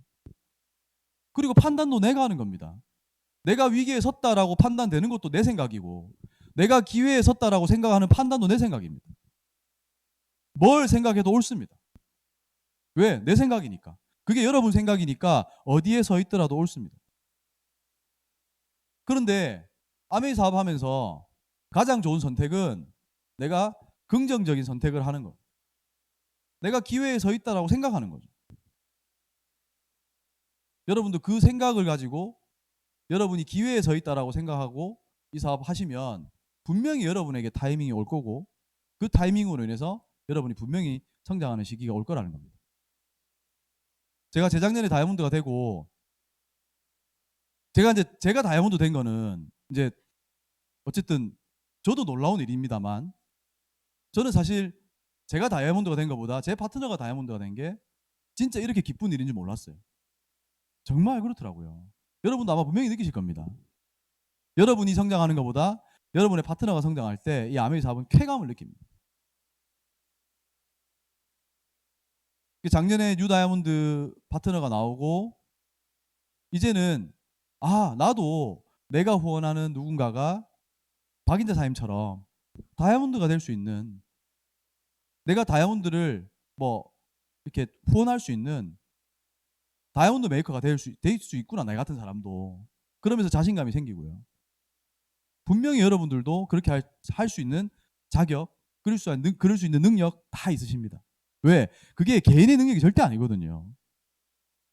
그리고 판단도 내가 하는 겁니다. 내가 위기에 섰다라고 판단되는 것도 내 생각이고 내가 기회에 섰다라고 생각하는 판단도 내 생각입니다. 뭘 생각해도 옳습니다. 왜? 내 생각이니까. 그게 여러분 생각이니까 어디에 서 있더라도 옳습니다. 그런데 아메이 사업하면서 가장 좋은 선택은 내가 긍정적인 선택을 하는 거. 내가 기회에 서 있다라고 생각하는 거죠. 여러분도 그 생각을 가지고 여러분이 기회에 서 있다라고 생각하고 이 사업 하시면 분명히 여러분에게 타이밍이 올 거고 그 타이밍으로 인해서 여러분이 분명히 성장하는 시기가 올 거라는 겁니다. 제가 재작년에 다이아몬드가 되고 제가 다이아몬드 된 거는 이제 어쨌든 저도 놀라운 일입니다만 저는 사실 제가 다이아몬드가 된 것보다 제 파트너가 다이아몬드가 된 게 진짜 이렇게 기쁜 일인 줄 몰랐어요. 정말 그렇더라고요. 여러분도 아마 분명히 느끼실 겁니다. 여러분이 성장하는 것보다 여러분의 파트너가 성장할 때 이 아메이 사업은 쾌감을 느낍니다. 작년에 뉴 다이아몬드 파트너가 나오고 이제는 나도 내가 후원하는 누군가가 박인자 사님처럼 다이아몬드가 될 수 있는 내가 다이아몬드를 뭐 이렇게 후원할 수 있는 다이아몬드 메이커가 될 수 있구나 나 같은 사람도 그러면서 자신감이 생기고요. 분명히 여러분들도 그렇게 할 수 있는 자격 그럴 수 있는 능력 다 있으십니다. 왜? 그게 개인의 능력이 절대 아니거든요.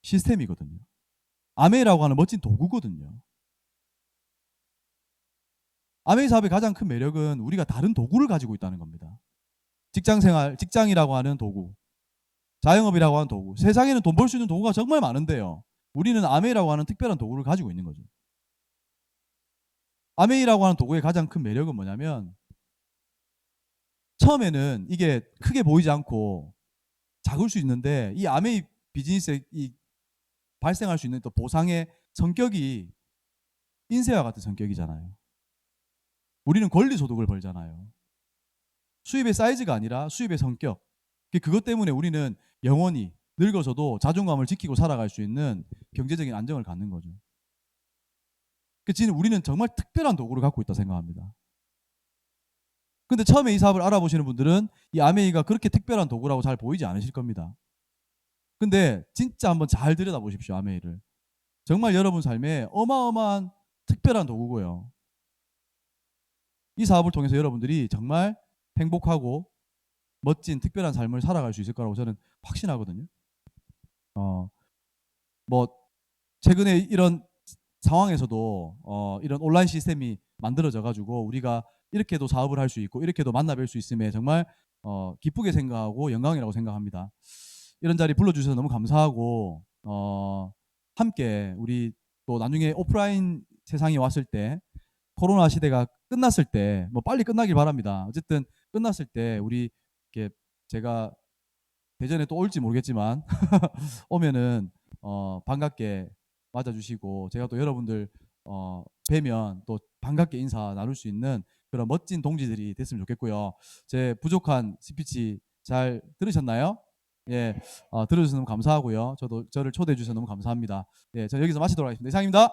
시스템이거든요. 아메이라고 하는 멋진 도구거든요. 아메이 사업의 가장 큰 매력은 우리가 다른 도구를 가지고 있다는 겁니다. 직장생활, 직장이라고 하는 도구, 자영업이라고 하는 도구. 세상에는 돈 벌 수 있는 도구가 정말 많은데요. 우리는 아메이라고 하는 특별한 도구를 가지고 있는 거죠. 아메이라고 하는 도구의 가장 큰 매력은 뭐냐면 처음에는 이게 크게 보이지 않고 작을 수 있는데 이 아메이 비즈니스에 이 발생할 수 있는 또 보상의 성격이 인쇄와 같은 성격이잖아요. 우리는 권리소득을 벌잖아요. 수입의 사이즈가 아니라 수입의 성격. 그것 때문에 우리는 영원히 늙어서도 자존감을 지키고 살아갈 수 있는 경제적인 안정을 갖는 거죠. 지금 우리는 정말 특별한 도구를 갖고 있다 생각합니다. 근데 처음에 이 사업을 알아보시는 분들은 이 아메이가 그렇게 특별한 도구라고 잘 보이지 않으실 겁니다. 근데 진짜 한번 잘 들여다보십시오, 아메이를. 정말 여러분 삶에 어마어마한 특별한 도구고요. 이 사업을 통해서 여러분들이 정말 행복하고 멋진 특별한 삶을 살아갈 수 있을 거라고 저는 확신하거든요. 뭐 최근에 이런 상황에서도 이런 온라인 시스템이 만들어져 가지고 우리가 이렇게도 사업을 할 수 있고 이렇게도 만나 뵐 수 있음에 정말 기쁘게 생각하고 영광이라고 생각합니다. 이런 자리 불러주셔서 너무 감사하고 함께 우리 또 나중에 오프라인 세상이 왔을 때 코로나 시대가 끝났을 때 뭐 빨리 끝나길 바랍니다. 어쨌든 끝났을 때 우리 이렇게 제가 대전에 또 올지 모르겠지만 오면은 반갑게 맞아주시고 제가 또 여러분들 뵈면 또 반갑게 인사 나눌 수 있는 그런 멋진 동지들이 됐으면 좋겠고요. 제 부족한 스피치 잘 들으셨나요? 예, 들어주셔서 너무 감사하고요. 저를 초대해 주셔서 너무 감사합니다. 예, 저 여기서 마치도록 하겠습니다. 이상입니다.